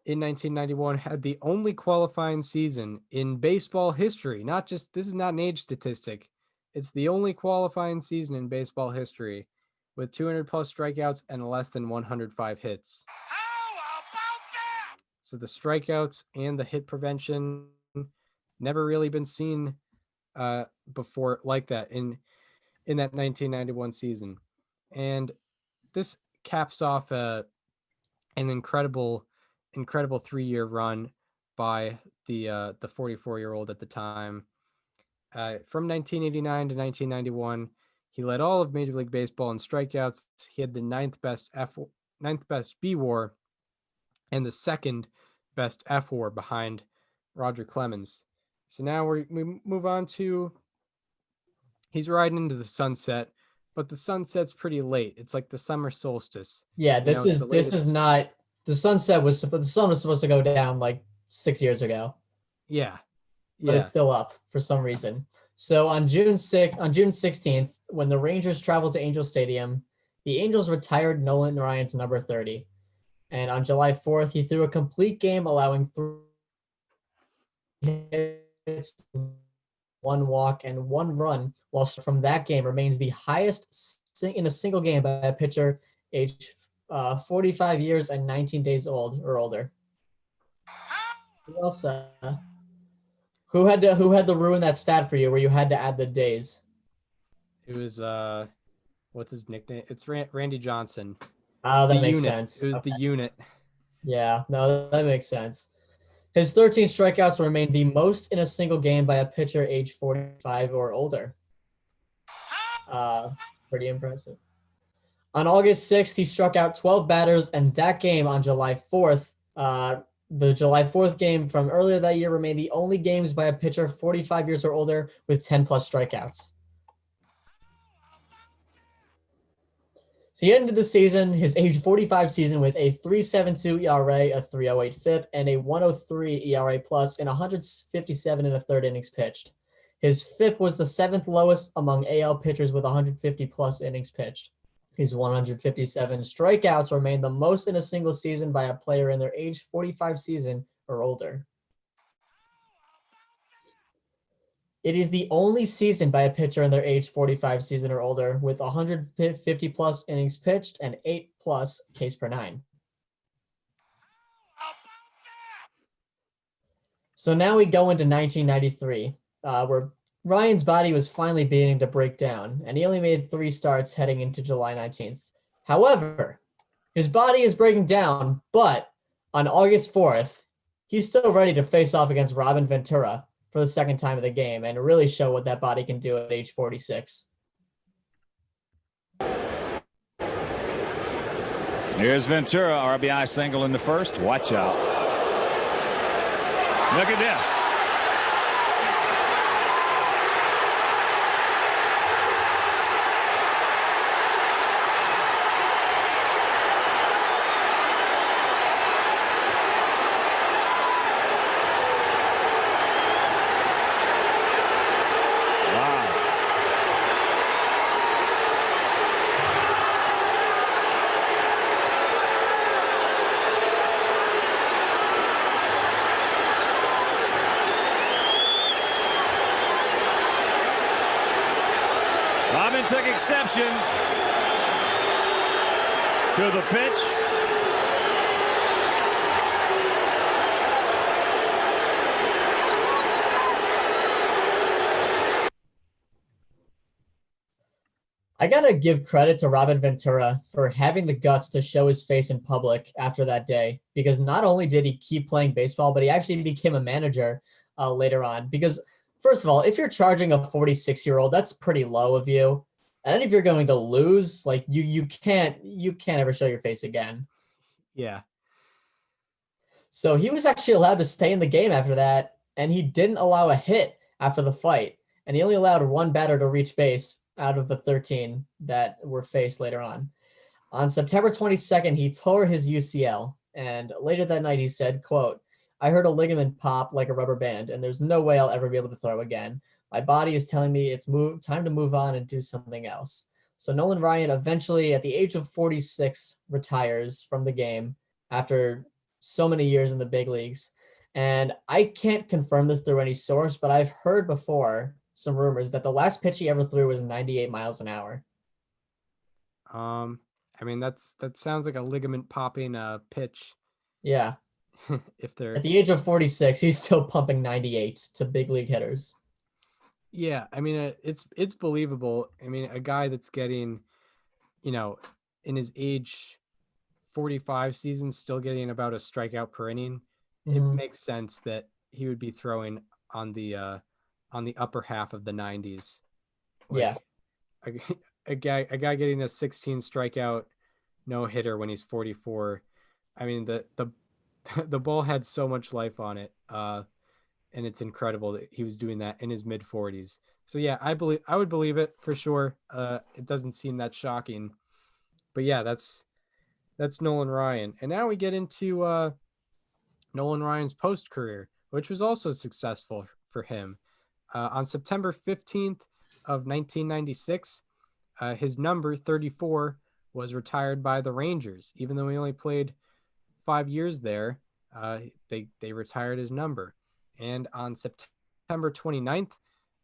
1991 had the only qualifying season in baseball history. This is not an age statistic. It's the only qualifying season in baseball history with 200 plus strikeouts and less than 105 hits. How about that? So the strikeouts and the hit prevention never really been seen before like that in that 1991 season. And this caps off an incredible 3-year run by the 44-year-old at the time. From 1989 to 1991, he led all of Major League Baseball in strikeouts. He had the ninth best B WAR and the 2nd best F WAR behind Roger Clemens. So now we move on to, he's riding into the sunset but the sun sets pretty late. It's like the summer solstice. Yeah, You know, this it's the is latest. not the sunset was the sun was supposed to go down like 6 years ago, Yeah, but it's yeah. still up for some reason. So on June 16th, when the Rangers traveled to Angel Stadium, the Angels retired Nolan Ryan's number 30. And on July 4th, he threw a complete game, allowing 3 hits, 1 walk, and 1 run, while from that game remains the highest in a single game by a pitcher aged 45 years and 19 days old or older. Who else? Who had to ruin that stat for you where you had to add the days? It was what's his nickname? It's Randy Johnson. Oh, The that makes unit. sense. It was Okay. the unit. Yeah, no, that makes sense. His 13 strikeouts remain the most in a single game by a pitcher age 45 or older. Pretty impressive. On August 6th, he struck out 12 batters, and that game on July 4th, the July 4th game from earlier that year remained the only games by a pitcher 45 years or older with 10 plus strikeouts. So he ended the season, his age 45 season, with a 3.72 ERA, a 3.08 FIP, and a 1.03 ERA plus in 157 and a third innings pitched. His FIP was the 7th lowest among AL pitchers with 150 plus innings pitched. His 157 strikeouts remain the most in a single season by a player in their age 45 season or older. It is the only season by a pitcher in their age 45 season or older with 150 plus innings pitched and 8 plus Ks per nine. So now we go into 1993, where Ryan's body was finally beginning to break down, and he only made 3 starts heading into July 19th. However, his body is breaking down, but on August 4th, he's still ready to face off against Robin Ventura for the second time of the game and really show what that body can do at age 46. Here's Ventura, RBI single in the first. Watch out. Look at this. Robin took exception to the pitch. I gotta give credit to Robin Ventura for having the guts to show his face in public after that day, because not only did he keep playing baseball, but he actually became a manager later on. Because first of all, if you're charging a 46-year-old, that's pretty low of you. And then if you're going to lose, like you can't ever show your face again. Yeah. So he was actually allowed to stay in the game after that, and he didn't allow a hit after the fight. And he only allowed 1 batter to reach base out of the 13 that were faced later on. On September 22nd, he tore his UCL. And later that night, he said, quote, "I heard a ligament pop like a rubber band, and there's no way I'll ever be able to throw again. My body is telling me it's time to move on and do something else." So Nolan Ryan eventually, at the age of 46, retires from the game after so many years in the big leagues. And I can't confirm this through any source, but I've heard before some rumors that the last pitch he ever threw was 98 miles an hour. I mean, that sounds like a ligament popping pitch. Yeah. If they're at the age of 46, he's still pumping 98 to big league hitters. Yeah, I mean, it's believable. I mean, a guy that's getting, in his age 45 seasons, still getting about a strikeout per inning, it makes sense that he would be throwing on the upper half of the 90s. Like, yeah, a guy getting a 16 strikeout no hitter when he's 44. I mean, the ball had so much life on it. And it's incredible that he was doing that in his mid 40s. So yeah, I would believe it for sure. It doesn't seem that shocking, but yeah, that's Nolan Ryan. And now we get into Nolan Ryan's post career, which was also successful for him. On September 15th of 1996, his number 34 was retired by the Rangers. Even though he only played 5 years there, they retired his number. And on September 29th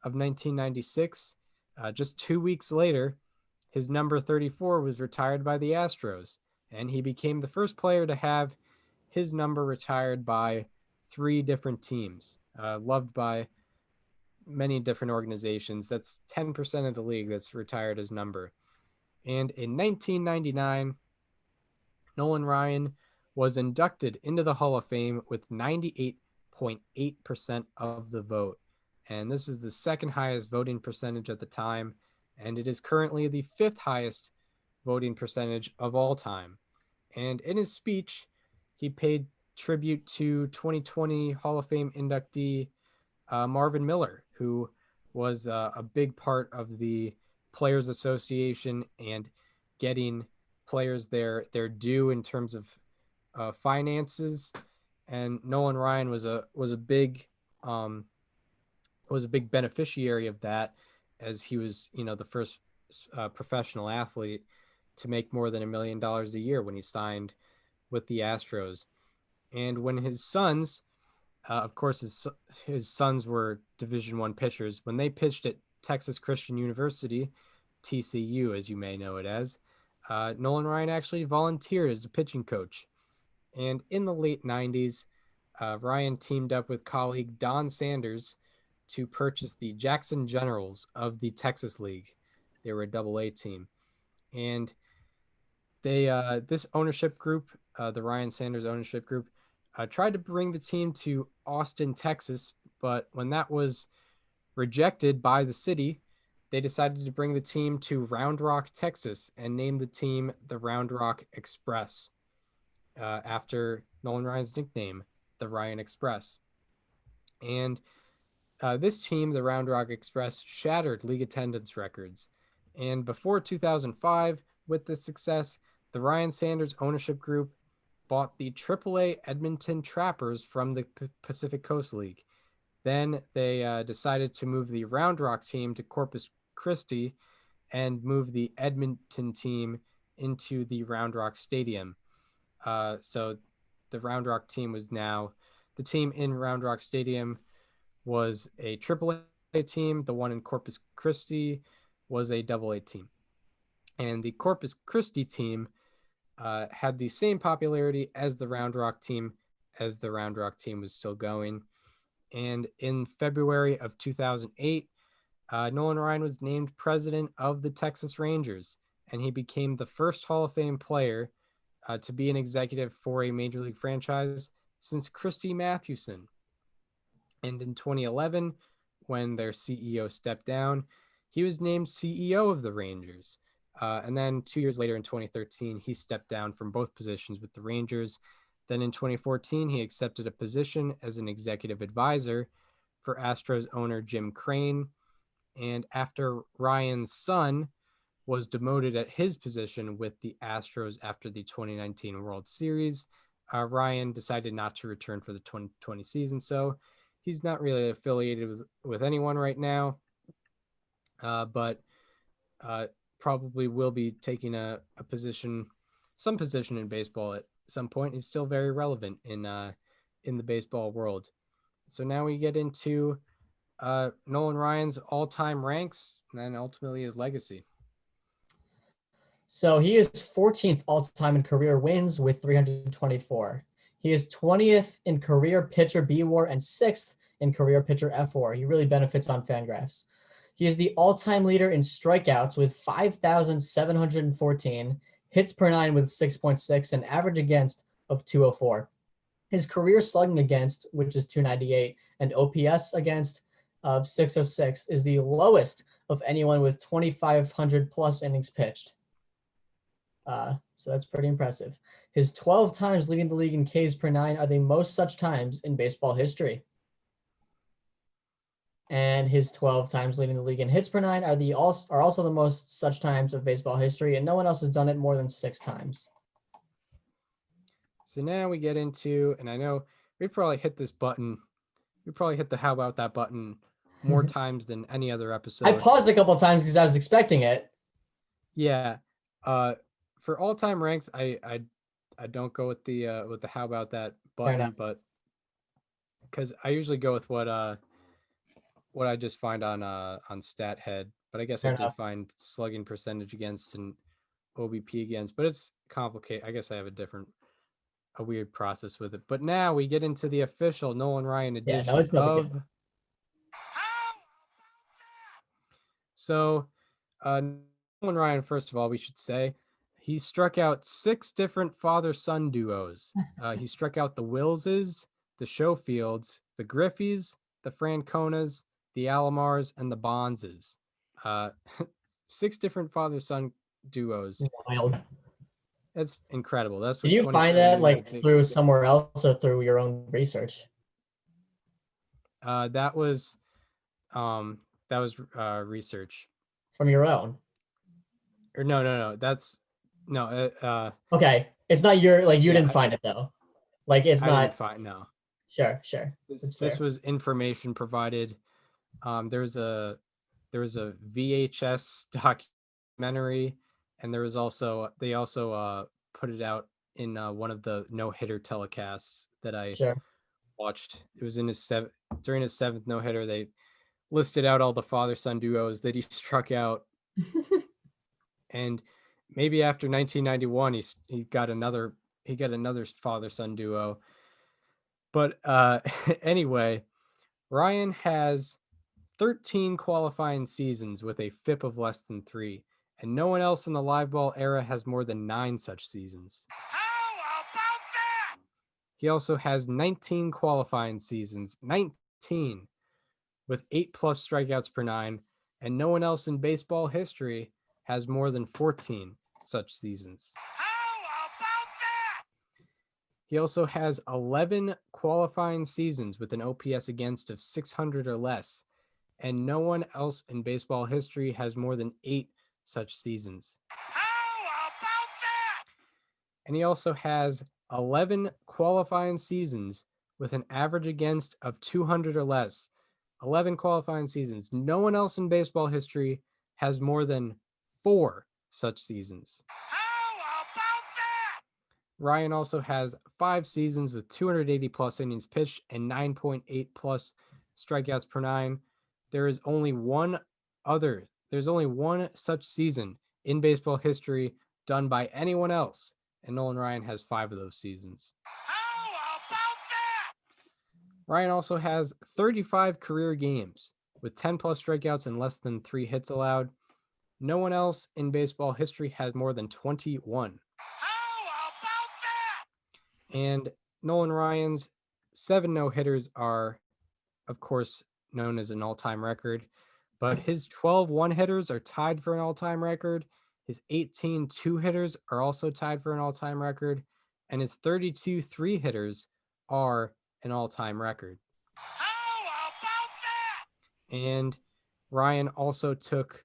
of 1996, just 2 weeks later, his number 34 was retired by the Astros, and he became the first player to have his number retired by 3 different teams, loved by many different organizations. That's 10% of the league that's retired his number. And in 1999, Nolan Ryan was inducted into the Hall of Fame with 98.8% of the vote. And this was the second highest voting percentage at the time, and it is currently the 5th highest voting percentage of all time. And in his speech, he paid tribute to 2020 Hall of Fame inductee Marvin Miller, who was a big part of the Players Association and getting players their due in terms of finances. And Nolan Ryan was a big beneficiary of that, as he was the first professional athlete to make more than $1 million a year when he signed with the Astros. And when his sons, of course, his sons were Division I pitchers, when they pitched at Texas Christian University, TCU, as you may know it as, Nolan Ryan actually volunteered as a pitching coach. And in the late 90s, Ryan teamed up with colleague Don Sanders to purchase the Jackson Generals of the Texas League. They were a Double-A team. And this ownership group, the Ryan Sanders ownership group, tried to bring the team to Austin, Texas, but when that was rejected by the city, they decided to bring the team to Round Rock, Texas, and name the team the Round Rock Express, after Nolan Ryan's nickname, the Ryan Express. And this team, the Round Rock Express, shattered league attendance records. And before 2005, with this success, the Ryan Sanders ownership group bought the AAA Edmonton Trappers from the Pacific Coast League. Then they decided to move the Round Rock team to Corpus Christi and move the Edmonton team into the Round Rock Stadium. So the Round Rock team was now, the team in Round Rock Stadium was a AAA team. The one in Corpus Christi was a AA team. And the Corpus Christi team had the same popularity as the Round Rock team, as the Round Rock team was still going. And in February of 2008, Nolan Ryan was named president of the Texas Rangers, and he became the first Hall of Fame player to be an executive for a major league franchise since Christy Mathewson. And in 2011, when their CEO stepped down, he was named CEO of the Rangers. And then 2 years later, in 2013, he stepped down from both positions with the Rangers. Then in 2014, he accepted a position as an executive advisor for Astros owner Jim Crane. And after Ryan's son was demoted at his position with the Astros after the 2019 World Series, Ryan decided not to return for the 2020 season. So he's not really affiliated with anyone right now, but probably will be taking a position, some position in baseball at some point. He's still very relevant in the baseball world. So now we get into Nolan Ryan's all-time ranks and then ultimately his legacy. So he is 14th all-time in career wins with 324. He is 20th in career pitcher B WAR and 6th in career pitcher F WAR. He really benefits on Fangraphs. He is the all-time leader in strikeouts with 5,714, hits per nine with 6.6, and average against of 204. His career slugging against, which is 298, and OPS against of 606 is the lowest of anyone with 2,500 plus innings pitched. So that's pretty impressive. His 12 times leading the league in Ks per nine are the most such times in baseball history. and his 12 times leading the league in hits per nine are also the most such times of baseball history, and no one else has done it more than 6 times. So now we get into, and I know we probably hit this button. We probably hit the how about that button more times than any other episode. I paused a couple of times because I was expecting it. Yeah. For all-time ranks, I don't go with the how about that button, but because I usually go with what I just find on StatHead. But I guess I did find slugging percentage against and OBP against, but it's complicated. I guess I have a weird process with it. But now we get into the official Nolan Ryan edition of. So, Nolan Ryan, first of all, we should say, he struck out 6 different father-son duos. He struck out the Willses, the Schofields, the Griffeys, the Franconas, the Alomars, and the Bonses. 6 different father-son duos. Wild. That's incredible. That's what. Did you find that through somewhere else or through your own research? That was research from your own. Or no. That's no. Okay, it's not your you didn't find it though. It's not. I didn't find no. Sure. This was information provided. There was a VHS documentary, and they also put it out in one of the no-hitter telecasts that I watched. It was in during his 7th no-hitter. They listed out all the father-son duos that he struck out, and maybe after 1991 he got another father-son duo. But anyway, Ryan has 13 qualifying seasons with a FIP of less than 3, and no one else in the live ball era has more than 9 such seasons. How about that? He also has 19 qualifying seasons, 19, with 8+ strikeouts per 9, and no one else in baseball history has more than 14 such seasons. How about that? He also has 11 qualifying seasons with an OPS against of 600 or less, and no one else in baseball history has more than 8 such seasons. How about that? And he also has 11 qualifying seasons with an average against of 200 or less. 11 qualifying seasons. No one else in baseball history has more than 4 such seasons. How about that? Ryan also has 5 seasons with 280+ innings pitched and 9.8+ strikeouts per 9. There's only one such season in baseball history done by anyone else, and Nolan Ryan has 5 of those seasons. How about that? Ryan also has 35 career games with 10+ strikeouts and less than 3 hits allowed. No one else in baseball history has more than 21. How about that? And Nolan Ryan's 7 no-hitters are, of course, known as an all-time record, but his 12 one-hitters are tied for an all-time record. His 18 two-hitters are also tied for an all-time record, and his 32 three-hitters are an all-time record. How about that? And Ryan also took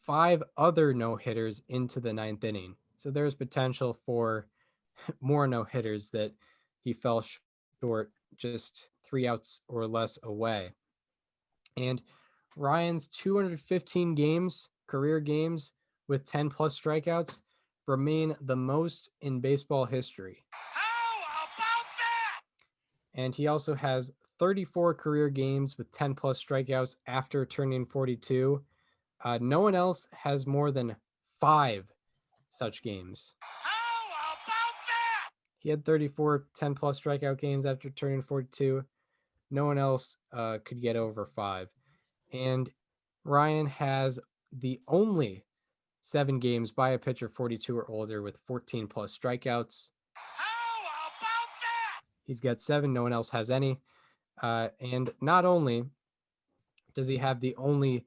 5 other no-hitters into the 9th inning. So there's potential for more no-hitters that he fell short just 3 outs or less away. And Ryan's 215 career games with 10+ strikeouts remain the most in baseball history. How about that? And he also has 34 career games with 10+ strikeouts after turning 42. No one else has more than 5 such games. How about that? He had 34 10+ strikeout games after turning 42. No one else could get over 5. And Ryan has the only 7 games by a pitcher 42 or older with 14+ strikeouts. How about that? He's got 7. No one else has any. And not only does he have the only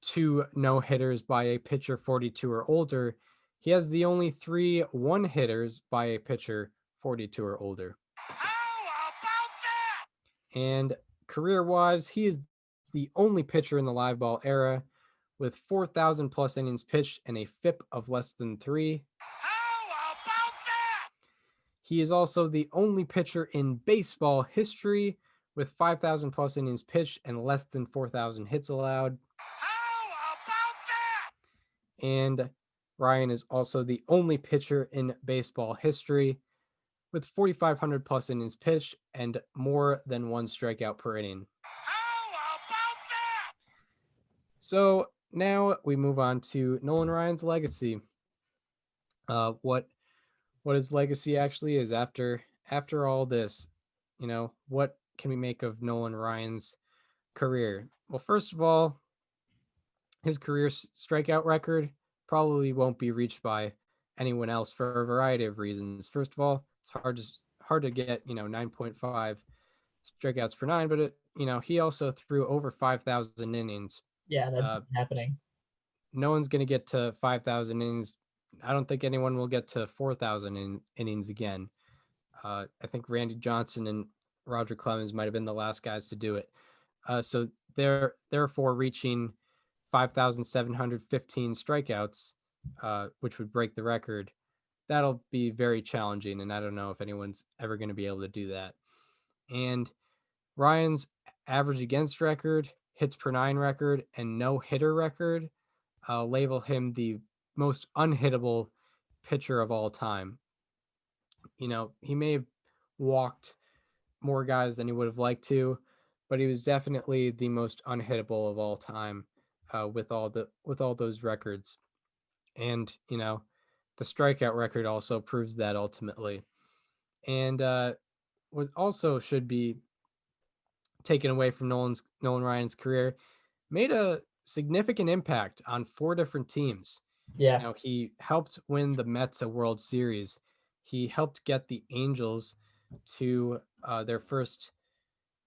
2 no-hitters by a pitcher 42 or older, he has the only 3 one-hitters by a pitcher 42 or older. How about that? And career-wise, he is the only pitcher in the live ball era with 4,000 plus innings pitched and a FIP of less than 3. How about that? He is also the only pitcher in baseball history with 5,000 plus innings pitched and less than 4,000 hits allowed. How about that? And Ryan is also the only pitcher in baseball history with 4,500 plus innings pitched and more than 1 strikeout per inning. How about that? So now we move on to Nolan Ryan's legacy. What his legacy actually is after all this. What can we make of Nolan Ryan's career? Well, first of all, his career strikeout record probably won't be reached by anyone else for a variety of reasons. First of all, it's hard to get 9.5 strikeouts per 9, but he also threw over 5,000 innings. Yeah, that's happening. No one's going to get to 5,000 innings. I don't think anyone will get to 4,000 innings again. I think Randy Johnson and Roger Clemens might have been the last guys to do it. So therefore reaching 5,715 strikeouts, which would break the record, that'll be very challenging. And I don't know if anyone's ever going to be able to do that. And Ryan's average against record, hits per 9 record, and no hitter record label him the most unhittable pitcher of all time. He may have walked more guys than he would have liked to, but he was definitely the most unhittable of all time with all those records. And the strikeout record also proves that ultimately. And what also should be taken away from Nolan Ryan's career, made a significant impact on 4 different teams. Yeah. He helped win the Mets a World Series. He helped get the Angels to their first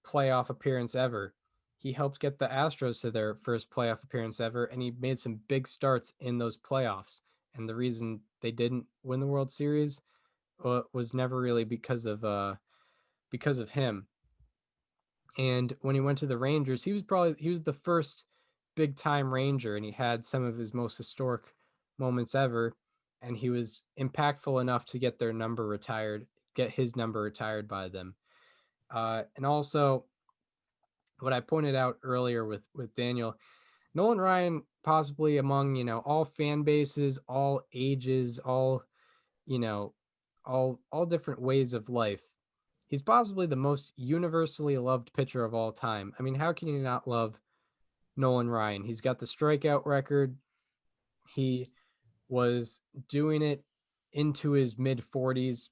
playoff appearance ever. He helped get the Astros to their first playoff appearance ever, and he made some big starts in those playoffs. And the reason they didn't win the World Series was never really because of him. And when he went to the Rangers, he was the first big time Ranger, and he had some of his most historic moments ever. And he was impactful enough to get his number retired by them. And also, what I pointed out earlier with Daniel, Nolan Ryan, possibly among all fan bases, all ages, all different ways of life, he's possibly the most universally loved pitcher of all time. I mean, how can you not love Nolan Ryan? He's got the strikeout record. He was doing it into his mid 40s.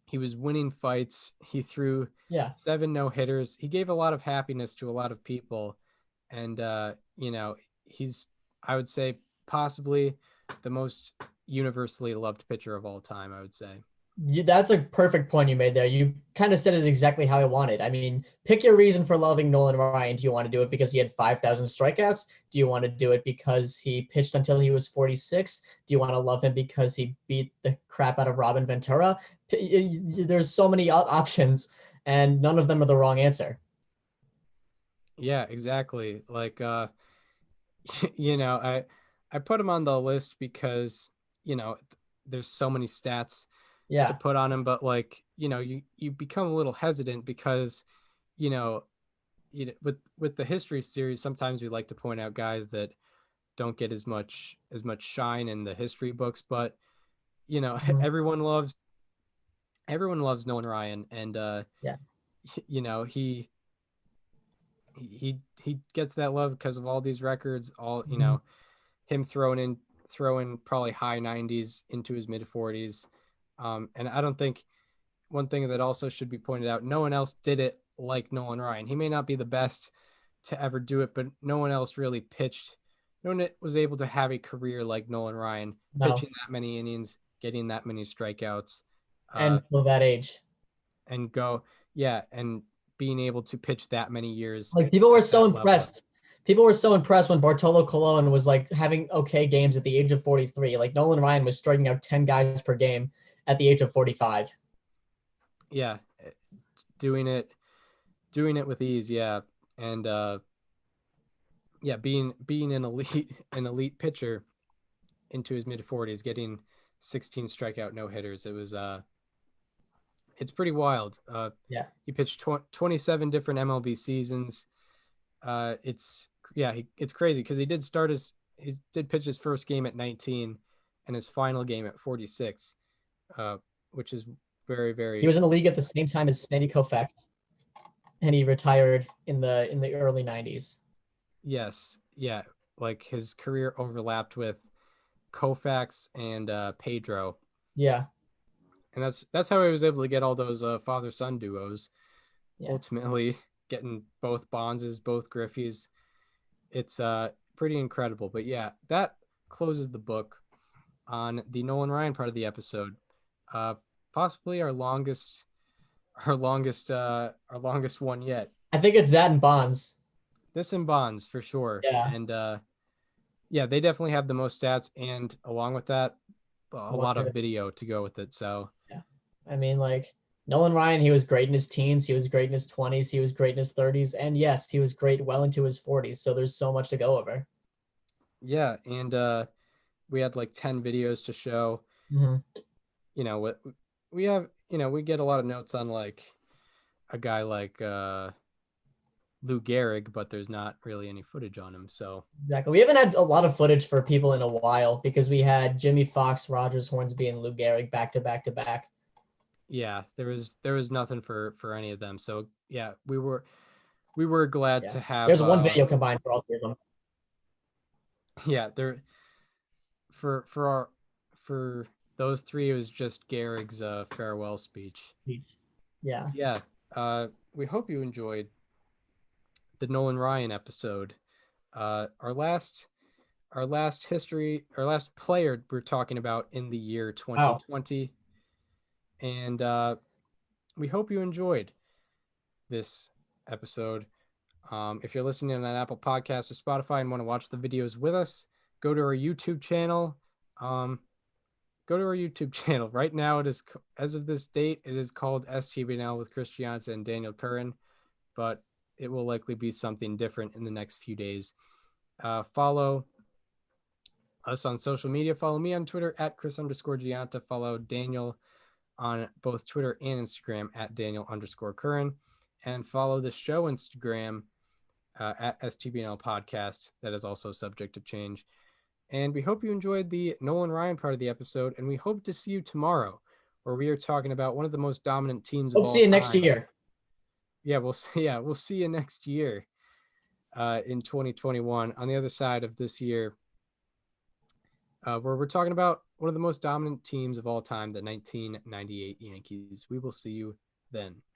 He was winning fights. He threw 7 no-hitters. He gave a lot of happiness to a lot of people. And, he's, I would say, possibly the most universally loved pitcher of all time, I would say. That's a perfect point you made there. You kind of said it exactly how I wanted. I mean, pick your reason for loving Nolan Ryan. Do you want to do it because he had 5,000 strikeouts? Do you want to do it because he pitched until he was 46? Do you want to love him because he beat the crap out of Robin Ventura? There's so many options, and none of them are the wrong answer. Yeah, exactly. Like, I put him on the list because, there's so many stats to put on him, but you become a little hesitant because with the history series, sometimes we like to point out guys that don't get as much shine in the history books, but everyone loves Nolan Ryan, and he gets that love because of all these records, all him throwing probably high 90s into his mid 40s. And I don't think, one thing that also should be pointed out, no one else did it like Nolan Ryan. He may not be the best to ever do it, but no one else really pitched. No one was able to have a career like Nolan Ryan, pitching that many innings, getting that many strikeouts. And for that age. And and being able to pitch that many years. Like, people were so impressed. People were so impressed when Bartolo Colon was having okay games at the age of 43. Like, Nolan Ryan was striking out 10 guys per game at the age of 45. Yeah, doing it with ease. Yeah, and yeah, being an elite pitcher into his mid 40s, getting 16 strikeout no hitters. It was it's pretty wild. Yeah. He pitched 27 different MLB seasons. It's crazy because he did pitch his first game at 19 and his final game at 46, which is very, very. He was in the league at the same time as Sandy Koufax, and he retired in the early 90s. Yes, yeah, like his career overlapped with Koufax and Pedro. Yeah, and that's how he was able to get all those father-son duos. Yeah. Ultimately, getting both Bonzes, both Griffies. It's pretty incredible. But yeah, that closes the book on the Nolan Ryan part of the episode. Possibly our longest one yet. I think it's that and Bonds. This and Bonds for sure. Yeah. And yeah, they definitely have the most stats, and along with that, a lot of video to go with it. So yeah, I mean, like Nolan Ryan, he was great in his teens, he was great in his 20s, he was great in his 30s, and yes, he was great well into his 40s. So there's so much to go over. Yeah, and we had like 10 videos to show. Mm-hmm. You know what we have. You know, we get a lot of notes on like a guy like Lou Gehrig, but there's not really any footage on him. So exactly, we haven't had a lot of footage for people in a while because we had Jimmy Fox, Rogers, Hornsby, and Lou Gehrig back to back to back. Yeah, there was nothing for any of them. So yeah, we were glad to have. There's one video combined for all three of them. Yeah, there for those three, it was just Gehrig's farewell speech. Yeah. Yeah. We hope you enjoyed the Nolan Ryan episode. Our last player we're talking about in the year 2020. Wow. And we hope you enjoyed this episode. If you're listening on Apple Podcasts or Spotify and want to watch the videos with us, go to our YouTube channel. Right now, it is, as of this date, it is called STBNL with Chris Gianta and Daniel Curran, but it will likely be something different in the next few days. Follow us on social media. Follow me on Twitter at Chris_Gianta. Follow Daniel on both Twitter and Instagram at Daniel_Curran. And follow the show Instagram at STBNL Podcast. That is also subject to change. And we hope you enjoyed the Nolan Ryan part of the episode, and we hope to see you tomorrow, where we are talking about one of the most dominant teams of all time. We'll see you next year. Yeah, we'll see you next year in 2021 on the other side of this year, where we're talking about one of the most dominant teams of all time, the 1998 Yankees. We will see you then.